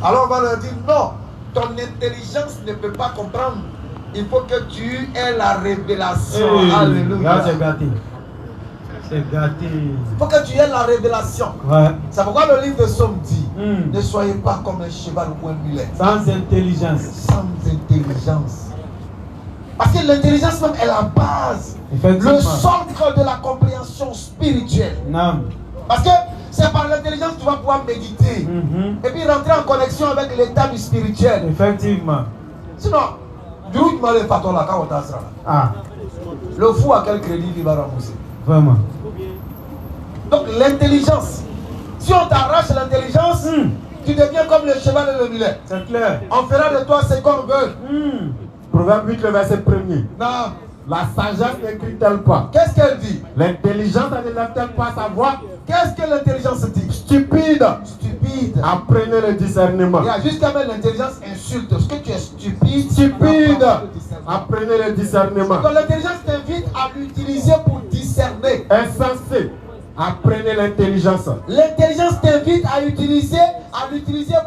Alors on va leur dire non, ton intelligence ne peut pas comprendre. Il faut que tu aies la révélation. Alléluia. C'est gâté. C'est gâté. Il faut que tu aies la révélation. Ouais. C'est pourquoi le livre de Somme dit ne soyez pas comme un cheval ou un mulet. Sans intelligence. Sans intelligence. Parce que l'intelligence même est la base, le socle de la compréhension spirituelle. Non. Parce que c'est par l'intelligence que tu vas pouvoir méditer et puis rentrer en connexion avec l'état du spirituel. Effectivement. Sinon, du coup, tu m'as le patron là quand on t'asra. Ah. Le fou à quel crédit il va rembourser? Vraiment. Donc l'intelligence, si on t'arrache l'intelligence, tu deviens comme le cheval et le mulet. C'est clair. On fera de toi ce qu'on veut. Proverbe 8, le verset 1er. Non. La sagesse n'écrit-elle pas? Qu'est-ce qu'elle dit? L'intelligence n'élève-t-elle pas sa voix? Qu'est-ce que l'intelligence dit? Stupide. Stupide. Apprenez le discernement. Jusqu'à même l'intelligence insulte. Est-ce que tu es stupide? Stupide. Apprenez le discernement. Donc l'intelligence t'invite à l'utiliser pour discerner. Insensé. Apprenez l'intelligence. L'intelligence t'invite à l'utiliser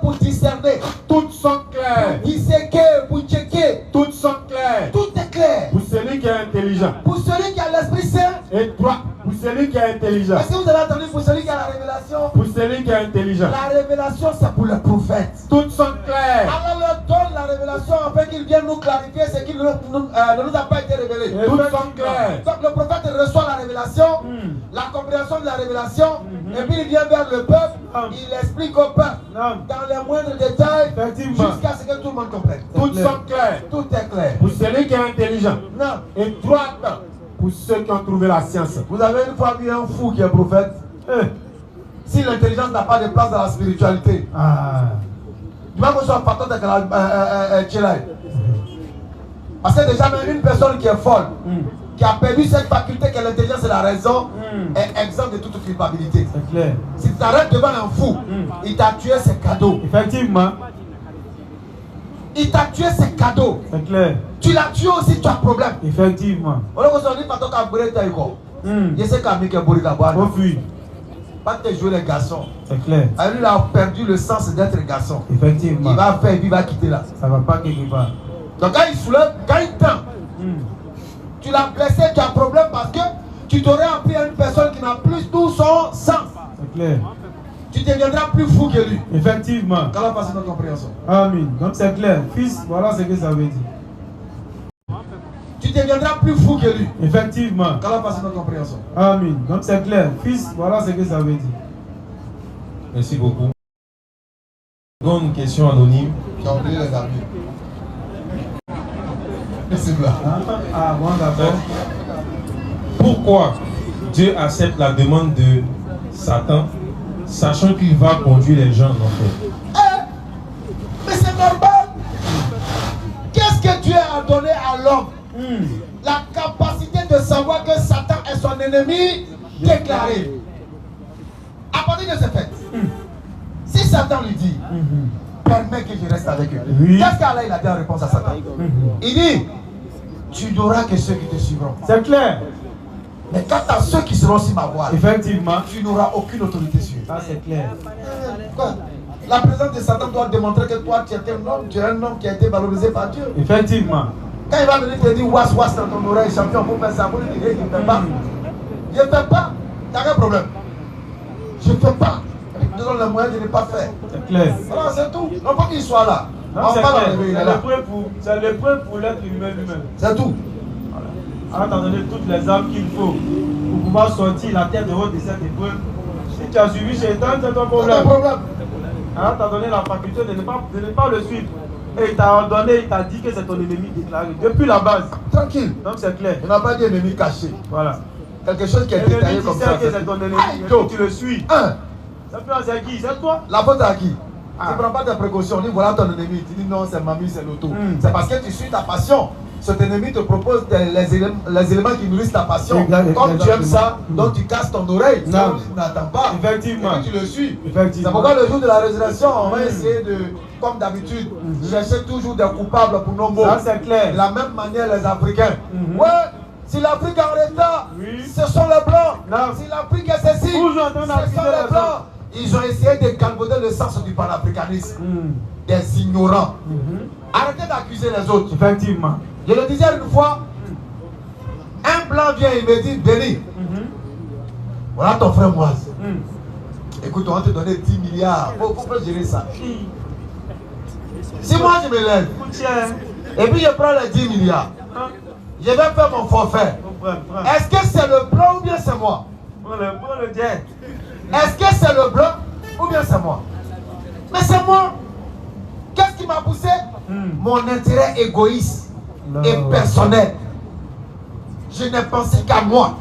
pour discerner. Toutes sont claires. Disséquer, pour checker. Toutes sont claires. Tout est clair. Pour celui qui est intelligent. Pour celui qui a l'Esprit Saint. Et toi, pour celui qui est intelligent. Est-ce que vous avez entendu pour celui qui a la révélation? Pour celui qui est intelligent. La révélation, c'est pour le prophète. Toutes sont claires. Alors leur donne la révélation afin qu'il vienne nous clarifier ce qui ne nous a pas été révélé. Toutes sont claires. Donc le prophète reçoit la révélation, la compréhension de la révélation, et puis il vient vers le peuple, il explique au peuple dans les moindres détails jusqu'à ce que tout le monde comprenne. Toutes sont claires. Tout est clair. Pour celui qui est intelligent. Non. Et droite pour ceux qui ont trouvé la science. Vous avez une fois vu un fou qui est prophète? Si l'intelligence n'a pas de place dans la spiritualité, tu vas que soit patron de la Tchelaï. Parce que déjà même une personne qui est folle, qui a perdu cette faculté que l'intelligence et la raison, est exempte de toute culpabilité. C'est clair. Si tu t'arrêtes devant un fou, il t'a tué ses cadeaux. Effectivement. Il t'a tué ses cadeaux. C'est clair. Tu l'as tué aussi, tu as problème. Effectivement. Je sais qu'Ami qui est Bourika Bois. Pas te jouer les garçons. C'est clair. Alors, il a perdu le sens d'être garçon. Effectivement. Il va faire et puis il va quitter là. Ça va pas quelque part. Donc quand il soulève, quand il tend, tu l'as blessé, tu as un problème parce que tu t'aurais appris à une personne qui n'a plus tout son sens. C'est clair. Tu deviendras plus fou que lui. Effectivement. Quand on passe notre compréhension. Amen. Donc c'est clair. Fils, voilà ce que ça veut dire. Tu deviendras plus fou que lui. Effectivement. Quand on passe notre compréhension. Amen. Donc c'est clair. Fils, voilà ce que ça veut dire. Merci beaucoup. Seconde question anonyme. Tu as oublié les amis. C'est là. Bon d'accord. Pourquoi Dieu accepte la demande de Satan, sachant qu'il va conduire les gens en enfer? Mais c'est normal. Qu'est-ce que Dieu a donné à l'homme? La capacité de savoir que Satan est son ennemi déclaré. À partir de ce fait, si Satan lui dit, permets que je reste avec eux, qu'est-ce qu'Allah il a dit en réponse à Satan? Il dit, tu n'auras que ceux qui te suivront. C'est clair. Mais quant à ceux qui seront sur ma voie, effectivement, tu n'auras aucune autorité sur eux. Ça c'est clair. La présence de Satan doit démontrer que toi tu es un homme qui a été valorisé par Dieu. Effectivement. Quand il va venir te dire was dans ton oreille, champion, pour faire ça, pour lui dire je ne fais pas. Je ne fais pas. Tu n'as aucun problème. Je ne fais pas. Je te donne le moyen de ne pas faire. C'est clair. Voilà, c'est tout. Non pas qu'il soit là. C'est l'épreuve pour l'être humain lui-même. C'est tout. Alors t'as donné toutes les armes qu'il faut pour pouvoir sortir la tête de haut de cette épreuve. Si tu as suivi Shaitan, c'est ton problème. Alors t'as donné la faculté de ne pas le suivre. Et il t'a ordonné, il t'a dit que c'est ton ennemi déclaré. Depuis la base. Tranquille. Donc c'est clair. Il n'a pas dit ennemi caché. Voilà. Quelque chose qui est détaillé comme ça. Tu sais que c'est ton ennemi. Donc tu le suis. C'est qui? C'est toi. La faute à qui? Tu ne prends pas tes précautions. On dit voilà ton ennemi. Tu dis non, c'est mamie, c'est l'auto. C'est parce que tu suis ta passion. Cet ennemi te propose les éléments qui nourrissent ta passion. Comme tu aimes ça, donc tu casses ton oreille. Tu n'attends pas. Effectivement. Et puis tu le suis. C'est pourquoi le jour de la résurrection, on va essayer de, comme d'habitude, chercher toujours des coupables pour nos mots. Ça c'est clair. De la même manière les Africains. Ouais. Si l'Afrique est en retard, ce sont les Blancs. Si l'Afrique est ceci, ce sont les Blancs. Ils ont essayé de galvauder le sens du panafricanisme. Des ignorants. Arrêtez d'accuser les autres. Effectivement. Je le disais une fois, un blanc vient et me dit, Béni, voilà ton frère Moise. Écoute, on va te donner 10 milliards. Faut gérer ça. Si moi je me lève, et puis je prends les 10 milliards, je vais faire mon forfait. Est-ce que c'est le blanc ou bien c'est moi? Est-ce que c'est le blanc ou bien c'est moi? Mais c'est moi. Qu'est-ce qui m'a poussé? Mon intérêt égoïste et personnel. Je n'ai pensé qu'à moi.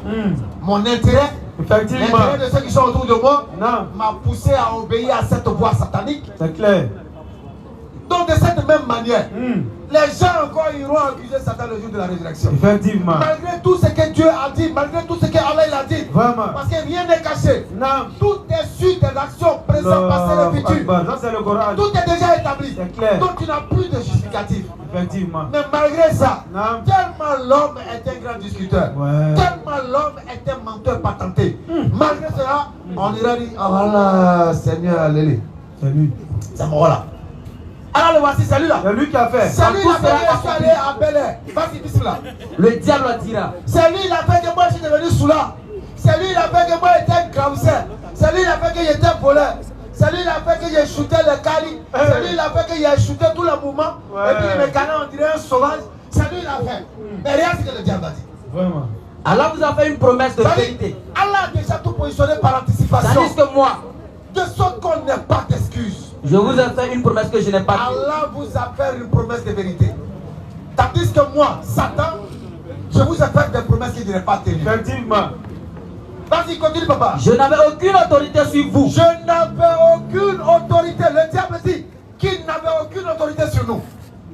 Mon intérêt, l'intérêt de ceux qui sont autour de moi, m'a poussé à obéir à cette voie satanique. C'est clair. Donc de cette même manière, les gens encore iront accuser Satan le jour de la résurrection. Effectivement. Malgré tout ce que Dieu a dit, malgré tout ce que Allah il a dit. Vraiment. Parce que rien n'est caché. Non. Tout est sur tes actions, présent, passé et futur. Ça c'est le Coran. Tout est déjà établi. C'est clair. Donc tu n'as plus de justificatif. Effectivement. Mais malgré ça, Non. tellement l'homme est un grand discuteur, Ouais. tellement l'homme est un menteur patenté. Malgré cela, on ira dire, ah voilà, Seigneur, allez. C'est lui. C'est mon là. Alors le voici, c'est lui là. C'est lui qui a fait. C'est lui qui a fait que je suis allé à Bel Air. Vas-y, bismillah. Le diable dira. C'est lui qui a fait que moi je suis devenu soula. C'est lui qui a fait que moi j'étais un gravisseur. C'est lui qui a fait que j'étais voleur. C'est lui qui a fait que j'ai shooté le cali. C'est lui qui a fait que j'ai shooté tout le mouvement. Et puis il me canait, on dirait un sauvage. C'est lui qui l'a fait. Mais rien ce que le diable a dit. Vraiment. Allah vous a fait une promesse de vérité. Allah a déjà tout positionné par anticipation. Tandis que moi, De sorte qu'on n'ait pas d'excuses. je vous ai fait une promesse que je n'ai pas dit. Allah vous a fait une promesse de vérité. Tandis que moi, Satan, je vous ai fait des promesses qui ne n'aient pas tenues. Effectivement. Vas-y, continue, papa. Je n'avais aucune autorité sur vous. Je n'avais aucune autorité. Le diable dit qu'il n'avait aucune autorité sur nous.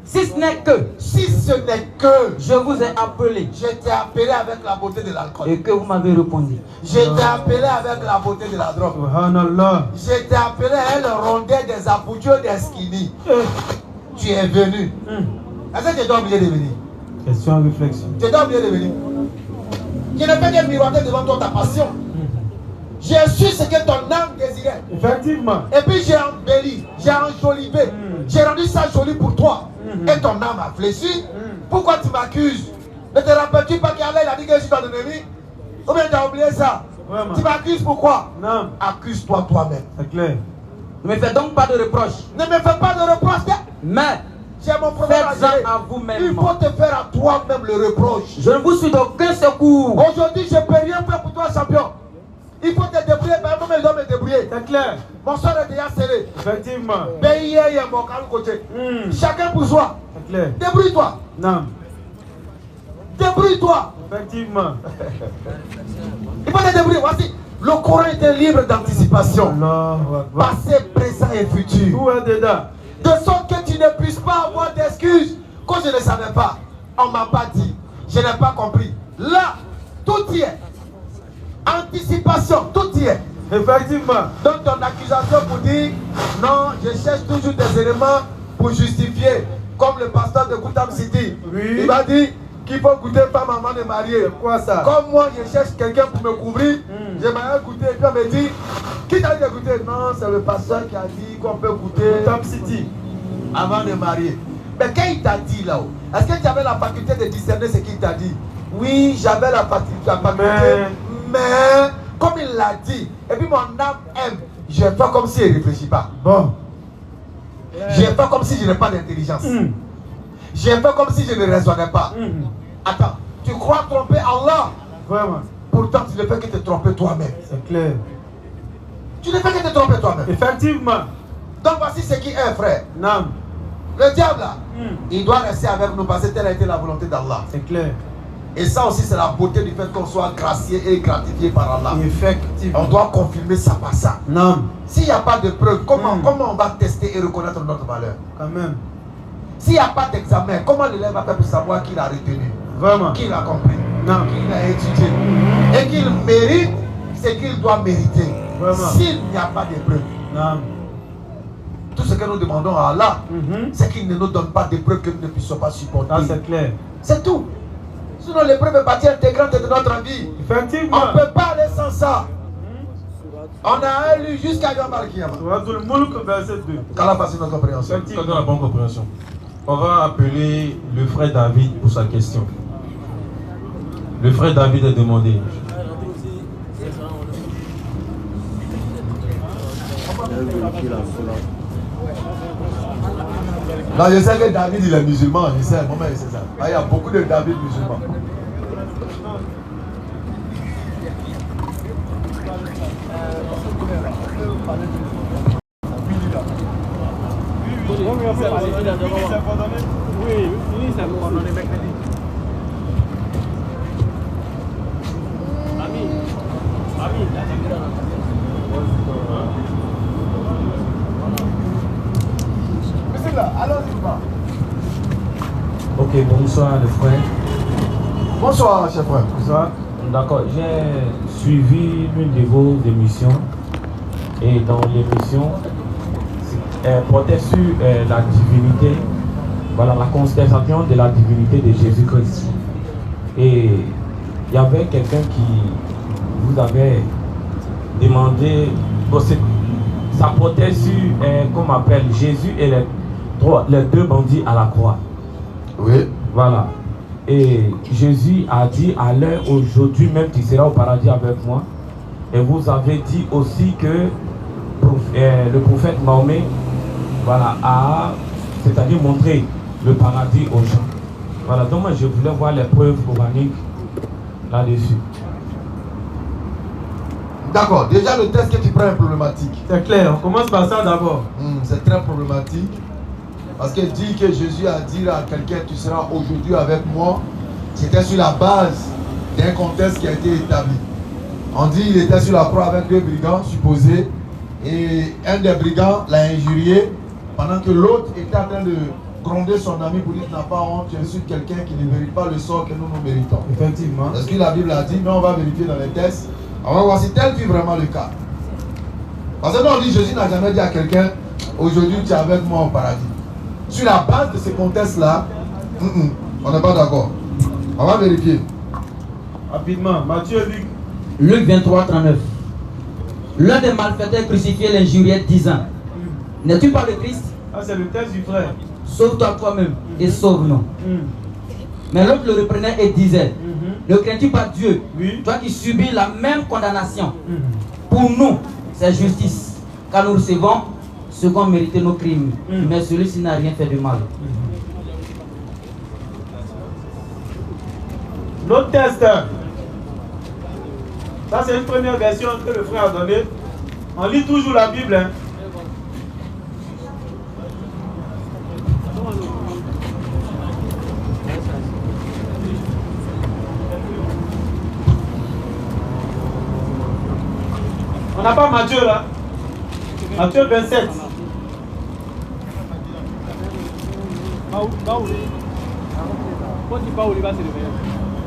Si ce n'est que Si ce n'est que je vous ai appelé je t'ai appelé avec la beauté de l'alcool. et que vous m'avez répondu. Je t'ai appelé avec la beauté de la drogue. Subhanallah. Je t'ai appelé à le rondel des aboutures des skinny. Tu es venu. Est-ce que tu dois oublier de venir? Question réflexion. Tu dois oublier de venir. Je ne fais que miroiter devant toi ta passion. J'ai su ce que ton âme désirait. Effectivement. Et puis j'ai embelli, j'ai enjolivé. J'ai rendu ça joli pour toi. Et ton âme a fléchi. Pourquoi tu m'accuses? Ne te rappelles-tu pas qu'Allah a dit que je suis ton ennemi? Ou bien tu as oublié ça? Vraiment. Tu m'accuses pourquoi? Non. Accuse-toi toi-même. C'est clair. Ne me faites donc pas de reproches, Ne me fais pas de reproche. mais J'ai mon problème à gérer. faites-en à Il vous-même. faut te faire à toi-même le reproche. Je ne vous suis d'aucun secours. Aujourd'hui, je ne peux rien faire pour toi, champion. Il faut te débrouiller, mais moi-même, je dois me débrouiller. C'est clair. Mon sort est déjà scellé. Effectivement. Pays, il y a mon calme côté. Chacun pour soi. C'est clair. Débrouille-toi. Non. Débrouille-toi. Effectivement. Il faut te débrouiller. Voici. Le Coran était libre d'anticipation. Allahu Akbar. Passé, présent et futur. Où est dedans? De sorte que tu ne puisses pas avoir d'excuses. Quand je ne savais pas, on ne m'a pas dit. Je n'ai pas compris. Là, tout y est. Anticipation, tout y est. Effectivement. Donc ton accusation pour dire non, je cherche toujours des éléments pour justifier. Comme le pasteur de Koutam City. Oui. Il m'a dit qu'il faut goûter femme avant de marier. C'est quoi ça? Comme moi, je cherche quelqu'un pour me couvrir, j'aimerais goûter. Et puis on me dit, qui t'a dit de goûter? Non, c'est le pasteur qui a dit qu'on peut goûter Koutam City. avant de marier. Mais quand il t'a dit là-haut, est-ce que tu avais la faculté de discerner ce qu'il t'a dit? Oui, j'avais la faculté, mais comme il l'a dit, et puis mon âme aime, je vais faire comme si je ne réfléchis pas. Bon. Je vais faire comme si je n'ai pas d'intelligence. Je vais faire comme si je ne raisonnais pas. Attends, tu crois tromper Allah? Vraiment. Pourtant, tu ne fais que te tromper toi-même. C'est clair. Tu ne fais que te tromper toi-même. Effectivement. Donc voici ce qui est, frère. Non. Le diable là, il doit rester avec nous parce que telle a été la volonté d'Allah. C'est clair. Et ça aussi, c'est la beauté du fait qu'on soit gracié et gratifié par Allah. Effectivement. On doit confirmer ça par ça. Non. S'il n'y a pas de preuve, comment on va tester et reconnaître notre valeur? Quand même. S'il n'y a pas d'examen, comment l'élève va faire pour savoir qu'il a retenu, Vraiment. qu'il a compris, Non. qu'il a étudié et qu'il mérite ce qu'il doit mériter? Vraiment. S'il n'y a pas de preuve, Non. tout ce que nous demandons à Allah, c'est qu'il ne nous donne pas de preuves que nous ne puissions pas supporter. Ah, c'est clair. C'est tout. Sinon, l'épreuve est partie intégrante de notre vie. Effectivement. On ne peut pas aller sans ça. On a lu jusqu'à Yomal Kiyama. Suratul Mulk, verset 2. Qu'Allah fasse notre compréhension. Quand dans la bonne compréhension. On va appeler le frère David pour sa question. Le frère David est demandé. Non, je sais que David il est musulman, je sais, moi-même c'est ça. Ah, il y a beaucoup de David musulmans. Ok, bonsoir les frères. Bonsoir, chef frère. Bonsoir. D'accord, j'ai suivi l'une de vos émissions et dans l'émission, elle portait sur la divinité, voilà, la constatation de la divinité de Jésus-Christ. Et il y avait quelqu'un qui vous avait demandé, bon, ça portait sur, comme on appelle, Jésus et les deux bandits à la croix. Oui. Voilà. Et Jésus a dit à l'heure aujourd'hui même tu seras au paradis avec moi. Et vous avez dit aussi que le prophète Mahomet, voilà, a, c'est-à-dire montré le paradis aux gens. Voilà, donc moi je voulais voir les preuves coraniques là-dessus. D'accord, déjà le test que tu prends est problématique. C'est clair, on commence par ça d'abord. C'est très problématique. Parce que dire que Jésus a dit à quelqu'un tu seras aujourd'hui avec moi, c'était sur la base d'un contexte qui a été établi. On dit qu'il était sur la croix avec deux brigands supposés et un des brigands l'a injurié pendant que l'autre était en train de gronder son ami pour dire tu n'as pas honte, tu insultes quelqu'un qui ne mérite pas le sort que nous méritons. Effectivement. Est-ce que la Bible a dit, mais on va vérifier dans les tests. On va voir si tel fut vraiment le cas. Parce que nous on dit Jésus n'a jamais dit à quelqu'un aujourd'hui tu es avec moi au paradis. Sur la base de ce contexte-là, on n'est pas d'accord. On va vérifier. Rapidement, Matthieu, Luc. Luc 23, 39. L'un des malfaiteurs crucifiés l'injuriait disant, n'es-tu pas le Christ? Ah, c'est le texte du frère. Sauve-toi toi-même et sauve-nous. Mais l'autre le reprenait et disait, ne crains-tu pas Dieu, Oui. toi qui subis la même condamnation? Pour nous, c'est justice, car nous recevons ce qu'ont mérité nos crimes. Mais celui-ci n'a rien fait de mal. L'autre test. Ça, c'est une première version que le frère a donnée. On lit toujours la Bible. Hein. On n'a pas Matthieu là. Matthieu 27.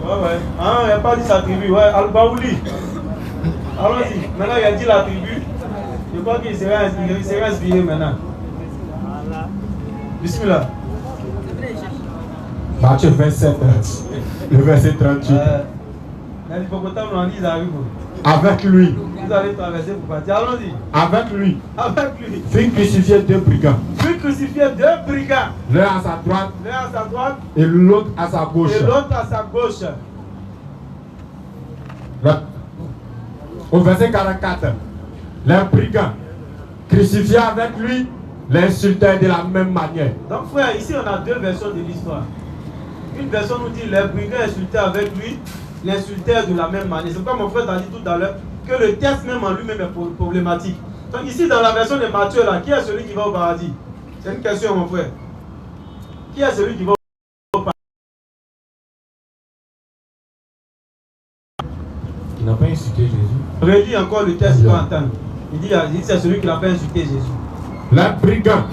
Ouais. Ah, il n'a pas dit sa tribu. Ouais, Al-Baouli. Allons-y. Maintenant, il a dit la tribu. Je crois qu'il sera inspiré maintenant. Bismillah. Matthieu 27, le verset 38. L'hippopotame, on dit, ils arrivent. Avec lui, Vous allez traverser pour partir. Allons-y. avec lui, Avec lui. fut crucifié deux brigands. Puis crucifié deux brigands. L'un à sa droite L'un à sa droite et l'autre à sa gauche. et l'autre à sa gauche. Au verset 44, les brigands crucifiés avec lui l'insultaient de la même manière. Donc frère, ici on a deux versions de l'histoire. Une version nous dit les brigands insultaient avec lui, l'insultèrent de la même manière. C'est comme mon frère t'a dit tout à l'heure, que le texte même en lui-même est problématique. Donc ici dans la version de Matthieu là, qui est celui qui va au paradis? C'est une question mon frère. Qui est celui qui va au paradis? Qui n'a pas insulté Jésus. Redis encore le texte, il va entendre. Il dit c'est celui qui n'a pas insulté Jésus. Les brigands,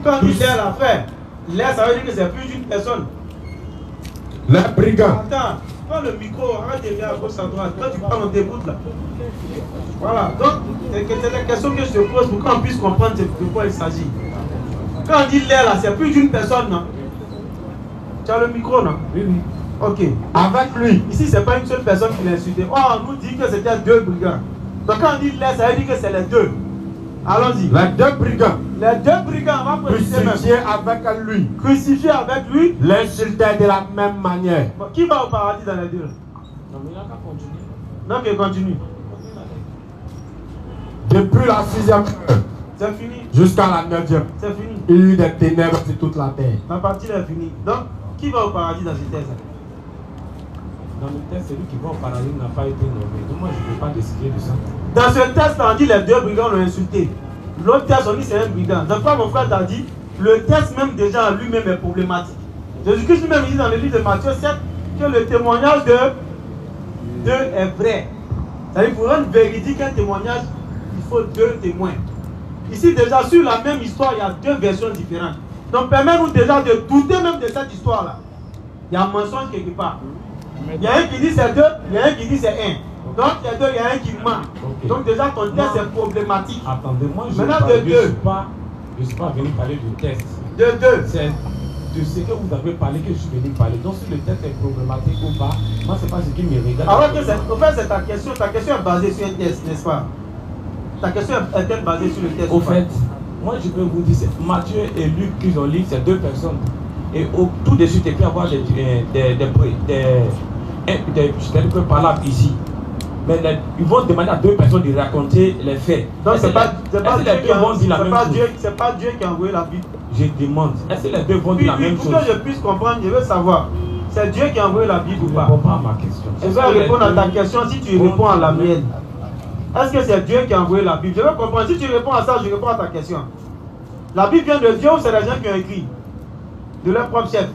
Quand on dit l'air là, frère, l'air ça veut dire que c'est plus d'une personne. les brigands, Attends, prends le micro, arrête de regarder à gauche à droite. Quand tu parles, on t'écoute là. Voilà, donc c'est la question que je te pose pour qu'on puisse comprendre de quoi il s'agit. Quand on dit l'air là, c'est plus d'une personne, non? Tu as le micro, non? Oui, oui. Ok. avec lui, Ici, c'est pas une seule personne qui l'a insulté. Oh, on nous dit que c'était deux brigands. Donc quand on dit les, ça veut dire que c'est les deux. Allons-y. Les deux brigands. Les deux brigands, on va préciser même. Crucifiés avec lui. Crucifiés avec lui. L'insultaient de la même manière. Bon, qui va au paradis dans les deux? Non, mais il n'a qu'à continuer. Donc il continue. Depuis la 6e heure C'est fini. jusqu'à la 9e, C'est fini. il y a eu des ténèbres sur toute la terre. La partie est finie. Donc, qui va au paradis dans ce texte? Dans le texte, celui qui va au paradis n'a pas été nommé. Donc moi, je ne peux pas décider de ça. Dans ce texte, on dit les deux brigands l'ont insulté. L'autre texte, on dit c'est un brigand. Donc, comme mon frère t'a dit, le texte même déjà en lui-même est problématique. Jésus-Christ lui-même dit dans le livre de Matthieu 7 que le témoignage de deux est vrai. C'est-à-dire pour rendre véridique un témoignage, il faut deux témoins. Ici, déjà, sur la même histoire, il y a deux versions différentes. Donc, permets-nous déjà de douter même de cette histoire-là. Il y a un mensonge quelque part. Il y a un qui dit c'est deux, il y a un qui dit c'est un. Donc, il y a deux, il y a un qui ment. Okay. Donc, déjà, ton texte est problématique. Attendez, moi, je Maintenant, ne de deux. suis pas venu parler du texte. De deux. C'est de ce que vous avez parlé que je suis venu parler. Donc, si le texte est problématique ou pas, moi, c'est pas ce qui me regarde. Alors que en fait, c'est ta question est basée sur un texte, n'est-ce pas? Ta question est-elle basée sur le texte? Au fait, moi, je peux vous dire, c'est Matthieu et Luc qui ont lu, c'est deux personnes. Et tout de suite, il peut y avoir des parlables ici. Mais ils vont demander à deux personnes de raconter les faits. Donc, c'est pas Dieu qui a envoyé la Bible. Je demande, est-ce que les deux vont dire la même chose? Pour que je puisse comprendre, je veux savoir, c'est Dieu qui a envoyé la Bible ou pas? Je ne réponds pas à ma question. Je vais répondre à ta question si tu réponds à la mienne. Est-ce que c'est Dieu qui a envoyé la Bible? Je veux comprendre. Si tu réponds à ça, je réponds à ta question. La Bible vient de Dieu ou c'est les gens qui ont écrit? De leur propre chef?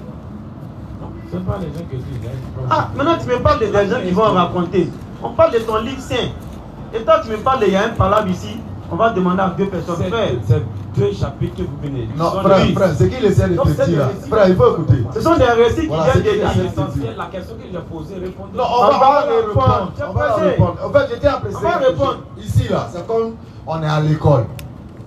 Non, ce n'est pas les gens qui disent. Ah, maintenant tu me parles de des gens qui vont raconter. On parle de ton livre saint. Et toi tu me parles de, il y a un palabre ici, on va demander à deux personnes. C'est deux chapitres que vous venez de dire. Non, frère, c'est qu'il essaie de te dire là. Frère, il faut écouter. Ce sont des récits qui Voilà, viennent de c'est dire. La question que j'ai posée, répondez. Non, on va répondre. On va répondre. En fait, j'étais apprécié. On va répondre. Ici, là, c'est comme on est à l'école.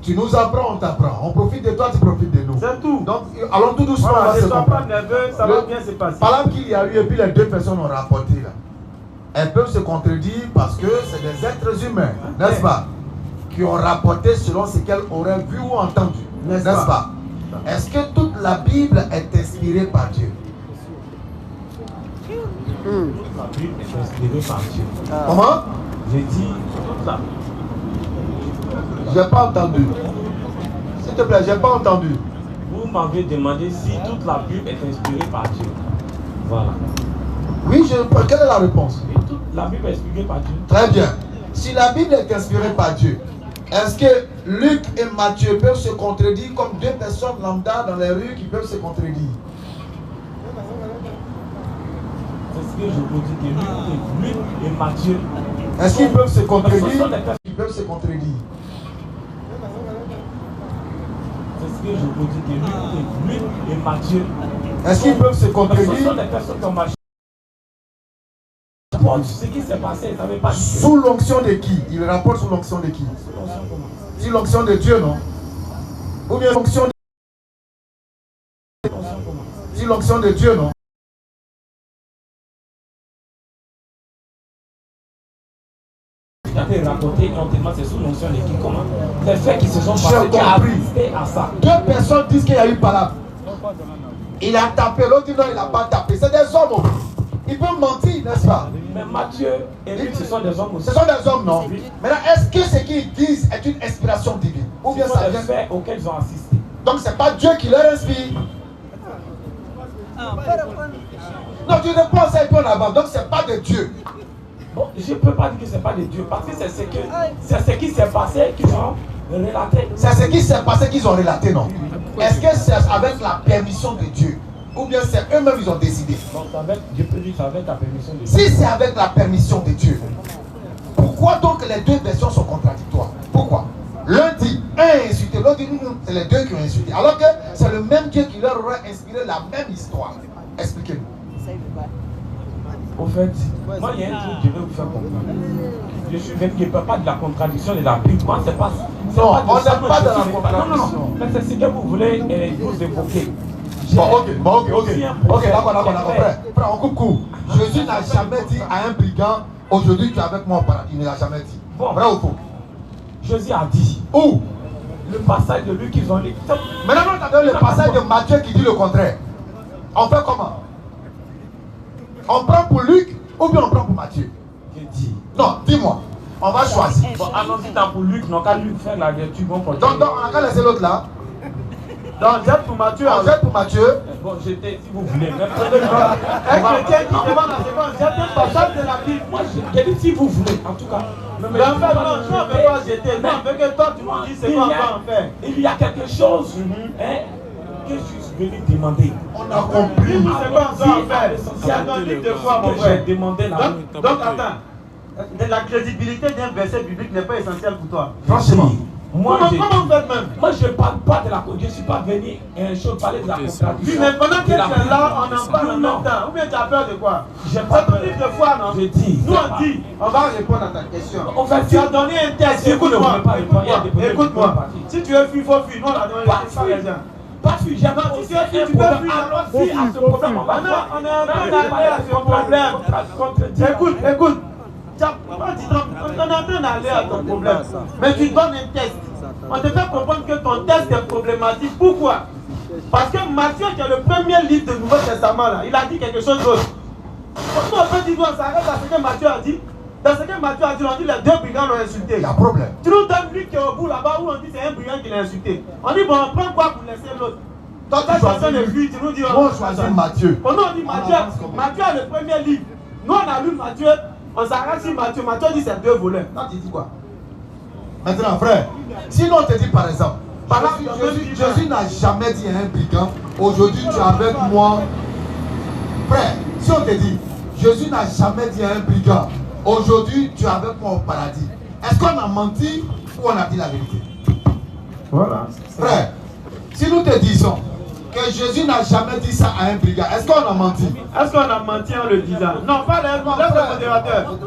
Tu nous apprends, on t'apprend. On profite de toi, tu profites de nous. C'est tout. Donc, allons tout doucement, Voilà, on va ne se sois pas comprendre. nerveux, ça va bien se passer. Par là qu'il y a eu, et puis les deux personnes ont rapporté là. Elles peuvent se contredire parce que c'est des êtres humains, n'est-ce pas? Qui ont rapporté selon ce qu'elles auraient vu ou entendu, n'est-ce pas? Est-ce que toute la Bible est inspirée par Dieu? La Bible est inspirée par Dieu. Comment? J'ai dit toute la J'ai pas entendu. S'il te plaît, j'ai pas entendu. Vous m'avez demandé si toute la Bible est inspirée par Dieu. Voilà. Oui, quelle est la réponse? Et toute la Bible est inspirée par Dieu. Très bien. Si la Bible est inspirée par Dieu, est-ce que Luc et Matthieu peuvent se contredire comme deux personnes lambda dans les rues qui peuvent se contredire? C'est ce que je vous dis que Luc et Matthieu. Est-ce qu'ils peuvent se contredire? Ce sont des personnes. Ils peuvent se contredire. C'est ce que je vous dis que Luc et Matthieu. Est-ce qu'ils peuvent se Ce sont contredire? des personnes qui ont marché. Ce qui s'est passé, ils n'avaient pas dit. Sous l'onction de qui? Il rapporte sous l'onction de qui? Sous l'onction de Dieu, non? Ou bien l'onction de... Sous l'onction de Dieu, non? Raconté entièrement, c'est sous l'onction de qui? Comment? Les faits qui se sont passés, J'ai compris. à ça. Deux personnes disent qu'il y a eu palabre. Il a tapé, l'autre dit non, il n'a pas tapé. C'est des hommes. Ils peuvent mentir, n'est-ce pas? Mais Matthieu et Luc, ce sont des hommes aussi. Ce sont des hommes, non? Maintenant, est-ce que ce qu'ils disent est une inspiration divine? Ou bien Ce ça sont des vient... faits auxquels ils ont assisté. Donc c'est pas Dieu qui leur inspire. Non, tu réponds ça et puis on avance. Donc c'est pas de Dieu. Bon, je ne peux pas dire que ce n'est pas de Dieu, parce que c'est ce qui s'est passé qu'ils ont relaté. C'est ce qui s'est passé qu'ils ont relaté, non? Est-ce que c'est avec la permission de Dieu? Ou bien c'est eux-mêmes ils ont décidé? Donc je peux dire que c'est avec la permission de Dieu. Si c'est avec la permission de Dieu, pourquoi donc les deux versions sont contradictoires? Pourquoi? L'un dit, un est insulté, l'autre dit, c'est les deux qui ont insulté. Alors que c'est le même Dieu qui leur aurait inspiré la même histoire. Expliquez-nous. Au fait, moi il y a un truc que je vais vous faire comprendre. Je suis même qui ne parle pas de la contradiction de la Bible. Moi, c'est pas. Non, on n'est pas dans la contradiction. Non, mais c'est ce que vous voulez vous évoquer. Bon, ok, d'accord. Frère, on coupe court. Jésus n'a jamais dit à un brigand, aujourd'hui tu es avec moi au paradis. Il ne l'a jamais dit. Bon. Vrai ou faux? Jésus a dit. Où? Le passage de lui qu'ils ont lu. Maintenant, tu as donné le passage de Matthieu qui dit le contraire. On fait comment? On prend pour Luc ou bien on prend pour Matthieu? Je dis. Non, dis-moi. On va choisir. Bon, allons-y dans pour Luc, non, qu'à Luc faire la vertu, bon pour Donc, on a qu'à laisser l'autre là. Donc, jette pour Matthieu. On jette pour Matthieu. Bon, j'étais, si vous voulez. Même Un chrétien qui demande à ses parents, jette un passage de la Bible. moi, j'ai dit si vous voulez, en tout cas. Mais en fait, non, je ne veux pas jeter. Non, mais que toi, tu nous dis c'est quoi on va en faire. Il y a quelque chose hein, que je suis venu demander. On a compris. Dis-nous c'est quoi on doit en faire. C'est un livre de foi, mon Que frère. j'ai demandé là. Donc, attends. La crédibilité d'un verset biblique n'est pas essentielle pour toi. Franchement. Moi, Comment vous faites même? moi, je ne parle pas de la. Je ne suis pas venu parler de la contradiction. Oui, mais pendant que tu es là, on en parle en même temps. Ou bien tu as peur de quoi? J'ai C'est pas ton peur. livre de foi, non? Je dis. Nous, on dit, on va répondre à ta question. On va Tu as donné un texte, écoute-moi. Écoute-moi. Si tu veux fuir, il faut fuir. Nous, on a donné les gens. Pas fuir, j'ai pas Si tu veux fuir, tu peux fuir. Alors, si à ce problème, on va voir. On est en train d'aller à ce problème. Écoute. On est en train d'aller à ton problème. Mais tu donnes un test. On te fait comprendre que ton test est problématique. Pourquoi? Parce que Matthieu, qui est le premier livre du Nouveau Testament, là, il a dit quelque chose d'autre. On peut dire qu'on s'arrête à ce que Matthieu a dit. Dans ce que Matthieu a dit, on dit les deux brigands l'ont insulté. Il y a problème. Tu nous donnes lui qui est au bout là-bas où on dit c'est un brigand qui l'a insulté. On dit bon, on prend quoi pour laisser l'autre? Toi, tu choisis Luc. Tu nous dis Moi, on choisit Matthieu. Oh non, on dit Matthieu. Matthieu a le premier livre. Nous, on a lu Matthieu. On s'arrête sur Matthieu. Matthieu dit c'est deux voleurs. Non, tu dis quoi? Maintenant, frère, sinon on te dit par exemple, Jésus n'a jamais dit à un brigand, aujourd'hui tu es avec moi. Frère, si on te dit, Jésus n'a jamais dit à un brigand, aujourd'hui tu es avec moi au paradis, est-ce qu'on a menti ou on a dit la vérité? Voilà. Frère, si nous te disons que Jésus n'a jamais dit ça à un brigand, est-ce qu'on a menti? Est-ce qu'on a menti en le disant? Non, pas laisse le modérateur.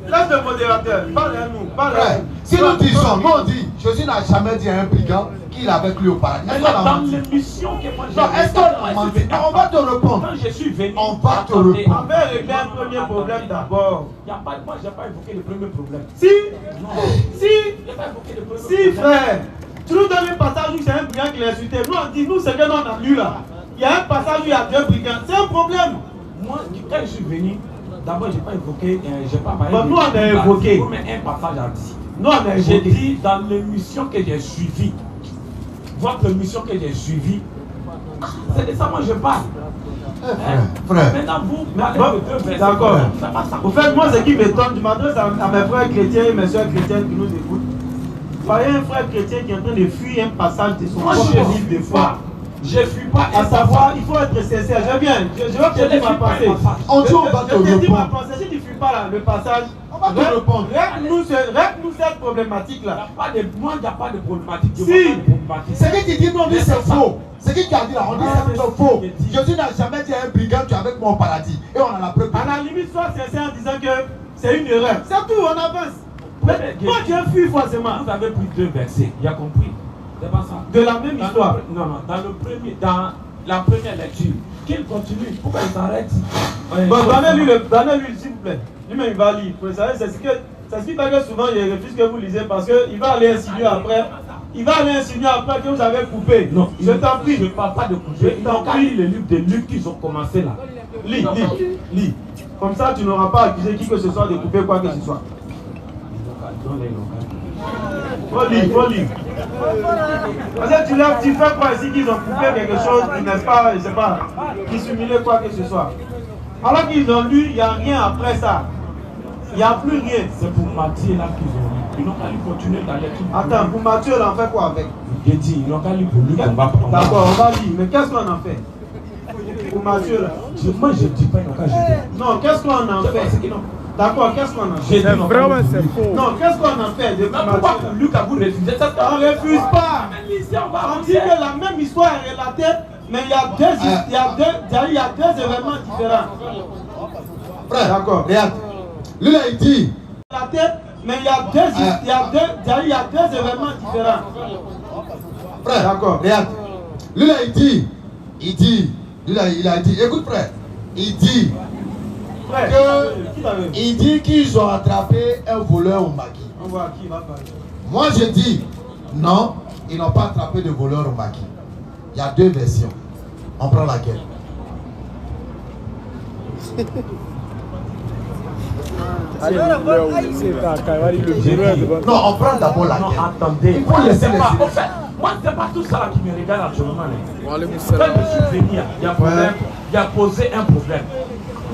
Laisse le modérateur. Parle-nous. Frère, si nous disons, nous on dit, Jésus n'a jamais dit à un brigand qu'il est avec lui au paradis. Est-ce qu'on a Dans menti? l'émission que moi j'ai. Non, est-ce qu'on a menti? Non, on va te répondre. Quand je suis venu. On va te attendez, répondre. On va régler un premier problème d'abord. Moi, je n'ai pas évoqué le premier problème. Si, Je n'ai pas évoqué le premier si, problème. frère, tu nous donnes un passage où c'est un brigand qui l'a insulté. Nous, on dit, nous, c'est que nous, on a lu là. Il y a un passage où il y a deux brigands. C'est un problème. Moi, quand je suis venu, d'abord, je n'ai pas évoqué. J'ai pas parlé. Bon, nous, on a évoqué. Mais un passage a dit. Nous, on a J'ai évoqué. dit dans l'émission que j'ai suivie, votre émission que j'ai suivie, c'est de ça moi je parle. Frère. Maintenant vous parlez Bon, de deux versets. d'accord. C'est pas ça. Au fait, moi, ce qui m'étonne, je m'adresse à mes frères chrétiens et mes soeurs chrétiennes qui nous écoutent. Voyez un frère chrétien qui est en train de fuir un passage de son Moi propre je livre de foi. Je ne suis pas À savoir, il faut être sincère. Je viens, je vais te dire ma pensée. On dit on va te Je te dis ma répondre. pensée. Si tu ne fuis pas là, le passage, On va te répondre. règle-nous cette problématique-là. Moi, il n'y a pas de problématique. Je Si. vois pas de problématique. C'est qui dit non, on dit c'est faux. C'est qui a dit là? On dit c'est faux. Jésus n'a jamais dit à un brigand, tu es avec moi au paradis. Et on a la preuve. À la limite, sois sincère en disant que c'est une erreur. C'est tout, on avance. Mais toi, tu as fui forcément. Vous avez pris deux versets, il a compris. C'est pas ça. De la même histoire. Non, dans la première lecture, qu'il continue, pourquoi il s'arrête? Bon, donnez-lui, s'il vous plaît. Lui-même, il va lire. Vous savez, c'est ce qui fait que souvent, il refuse que vous lisez parce qu'il va aller insinuer après. Il va aller insinuer après que vous avez coupé. Non, je t'en prie. Je ne parle pas de couper. Ils ont pris le livre de Luc qu'ils ont commencé là. Lis. Comme ça, tu n'auras pas accusé qui que ce soit de couper quoi que ce soit. Faut lire. Parce que tu fais quoi ici qu'ils ont coupé quelque chose, n'est-ce pas, je sais pas, dissimulé quoi que ce soit. Alors qu'ils ont lu, il n'y a rien après ça. Il n'y a plus rien. C'est pour Matthieu là qu'ils ont lu. Ils n'ont qu'à lui continuer dans les trucs. Attends, pour Matthieu, là, on fait quoi avec? J'ai dit, ils n'ont qu'à lui pour lui. D'accord, on va lire. Mais qu'est-ce qu'on en fait? Pour Matthieu, là. Moi, je ne dis pas, ils n'ont qu'à jeter. Non, qu'est-ce qu'on en fait? D'accord, qu'est-ce qu'on en fait? Vraiment, c'est faux. Non, qu'est-ce qu'on en fait de Pourquoi pour Luc à vous refuser ça? On ne refuse pas. On dit que la même histoire est relatée, mais il y a deux événements différents. Frère, D'accord. regarde. Lui là, il dit. Relaté, mais il y a deux événements différents. Frère, D'accord. regarde. Lui là, il dit. Lui là, il a dit. Écoute, frère. Il dit. Frère, Il dit qu'ils ont attrapé un voleur au maquis. voir qui va parler. Moi je dis, non, ils n'ont pas attrapé de voleurs au maquis. Il y a deux versions. On prend laquelle? Non, on prend d'abord Non, laquelle. attendez. Il faut laisser les En fait, moi, c'est pas tout ça là qui me regarde actuellement. Quand je suis venu, il y a un problème, il a posé un problème.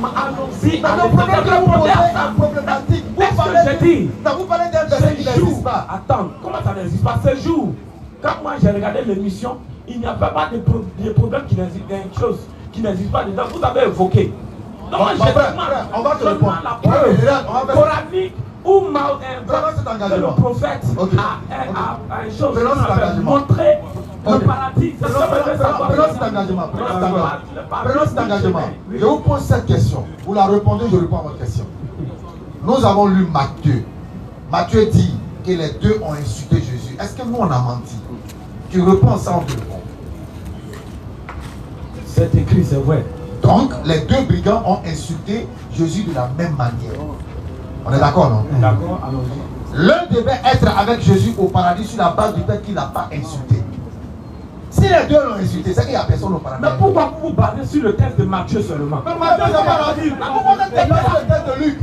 Allons-y, Le problème que vous posez est problématique. Qu'est-ce que j'ai dit? Vous parlez d'un verset qui n'existe pas. Attends, comment ça n'existe pas? Ce jour, quand moi j'ai regardé l'émission, il n'y avait pas de problème qui n'existe, des choses qui n'existent pas dedans. Vous avez évoqué. Donc, Bon, j'ai frère, seulement on va te répondre. la preuve Regarde, on va faire- coranique où Prenons cet engagement. le prophète Ok. a une chose Prenons cet engagement. montré le Ok. paradis. C'est ça que je veux savoir. Prenons cet engagement. Prenons cet engagement. Je vous pose cette question. Vous la répondez, je réponds à votre question. Nous avons lu Matthieu. Matthieu dit que les deux ont insulté Jésus. Est-ce que nous on a menti? Tu réponds ça, on te répond. C'est écrit, c'est vrai. Donc, les deux brigands ont insulté Jésus de la même manière. On est d'accord, non? D'accord, allons-y. L'un devait être avec Jésus au paradis sur la base du fait qu'il n'a pas insulté. Si les deux l'ont insulté, c'est qu'il n'y a personne au paradis. Mais pourquoi vous vous basez sur le texte de Matthieu seulement? Mais Matthieu, c'est pas la Bible. Pourquoi vous êtes sur le texte de Luc?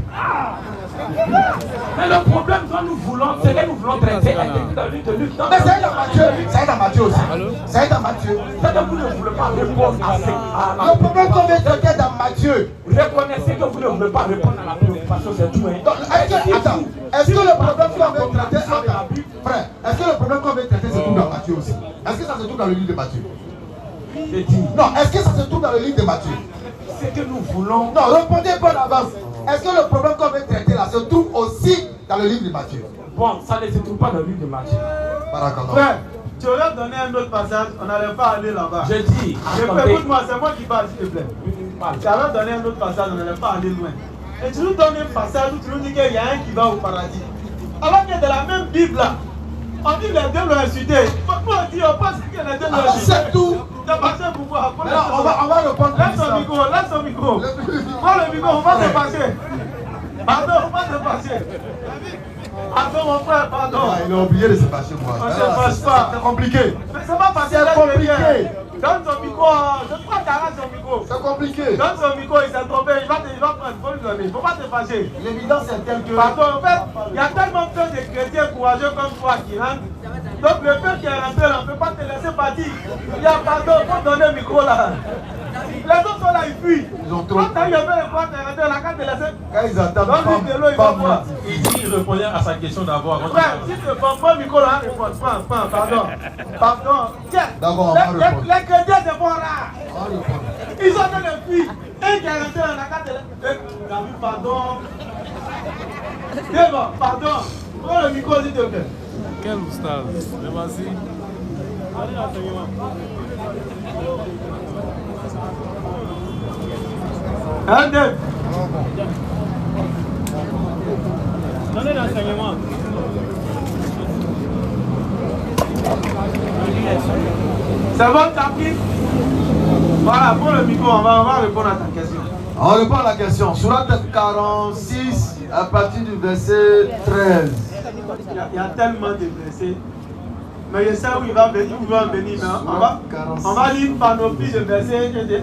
Mais le problème dont nous voulons, c'est que nous voulons traiter la technique de Luc. Mais c'est dans Matthieu. C'est dans Matthieu aussi. C'est dans Matthieu. C'est que vous ne voulez pas répondre à Le problème qu'on veut traiter dans Matthieu. Reconnaissez que vous ne voulez pas répondre à la préoccupation, c'est tout. Donc, est-ce que le problème qu'on veut traiter, frère, est-ce que le problème qu'on veut traiter se trouve dans Matthieu aussi? Est-ce que ça se trouve dans le livre de Matthieu? J'ai dit, Non, est-ce que ça se trouve dans le livre de Matthieu? c'est que nous voulons. Non, répondez pas en avance. Est-ce que le problème qu'on veut traiter là se trouve aussi dans le livre de Matthieu? Bon, ça ne se trouve pas dans le livre de Matthieu. Barakallah. Frère, tu aurais donné un autre passage, on n'allait pas aller là-bas. J'ai dit, Écoute-moi, c'est moi qui parle, s'il te plaît. Tu avais donné un autre passage, on n'allait pas aller loin. Et tu nous donnes un passage où tu nous dis qu'il y a un qui va au paradis. Alors que dans la même Bible là, on dit les deux l'ont insulté. Pourquoi on dit, on pense que les deux l'ont insulté? C'est tout. Tu as passé pourquoi? Non, on va répondre. Laisse ton micro, laisse ton micro. Prends le micro, on va te passer. Pardon, on va te passer. Pardon mon frère, pardon. Il a oublié de se fâcher, moi. On ne se fâche pas. C'est compliqué. Mais ça va passer. C'est compliqué. Donne ton micro, je crois qu'il a son micro. C'est compliqué. Donne son micro, il s'est trompé, il va prendre, il faut lui donner. Il ne faut pas te fâcher. L'évidence est telle que. Pardon, en fait, il y a tellement de chrétiens courageux comme toi qui rentrent. Donc le peuple qui est rentré là, on ne peut pas te laisser partir. Il y a pardon, il faut donner le micro là. Les autres sont là, ils fuient. Ils ont trop. Quand tu as eu un peu de quoi, tu es rentré là, quand tu es laissé. Quand ils attendent, Donne-lui de l'eau, il va boire. Il dit qu'il répondait à sa question d'abord. avant Frère, si tu prends pas le micro là, réponds, prends, pardon. Pardon. Tiens, D'abord, on va répondre. les chrétiens, c'est pas rare. On va répondre. Ils ont fait le filles. Un qui est rentré dans la carte de la... Pardon. Bien bon, pardon. Prends le micro, s'il te plaît. Quel oustaz? Mais vas-y. Un, deux. Donnez l'enseignement. C'est bon, t'as pris? Voilà, prends le micro, on va répondre à ta question. On répond à la question. Surat 46, à partir du verset 13. Il y a tellement de versets. Mais je sais où il va venir, mais on va lire une panoplie de versets et des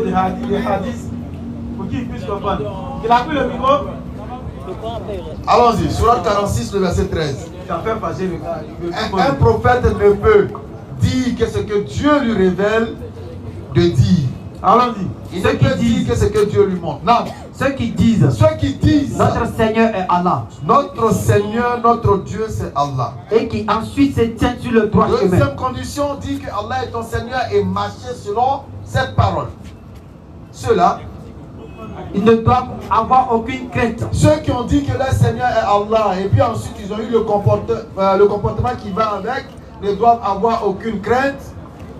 hadiths pour qu'ils puissent comprendre. Il a pris le micro? Allons-y, Surat 46, le verset 13. Tu as fait passer le gars. Un prophète ne peut dire que ce que Dieu lui révèle de dire. Allons-y. Il ne peut dire que ce que Dieu lui montre. Non. Ceux qui disent notre Seigneur est Allah Notre Seigneur, notre Dieu, c'est Allah. et qui ensuite se tiennent sur le droit chemin. Deuxième condition dit que Allah est ton Seigneur et marcher selon cette parole. Ceux-là, Ils ne doivent avoir aucune crainte. ceux qui ont dit que leur Seigneur est Allah et puis ensuite ils ont eu le comportement qui va avec, ne doivent avoir aucune crainte.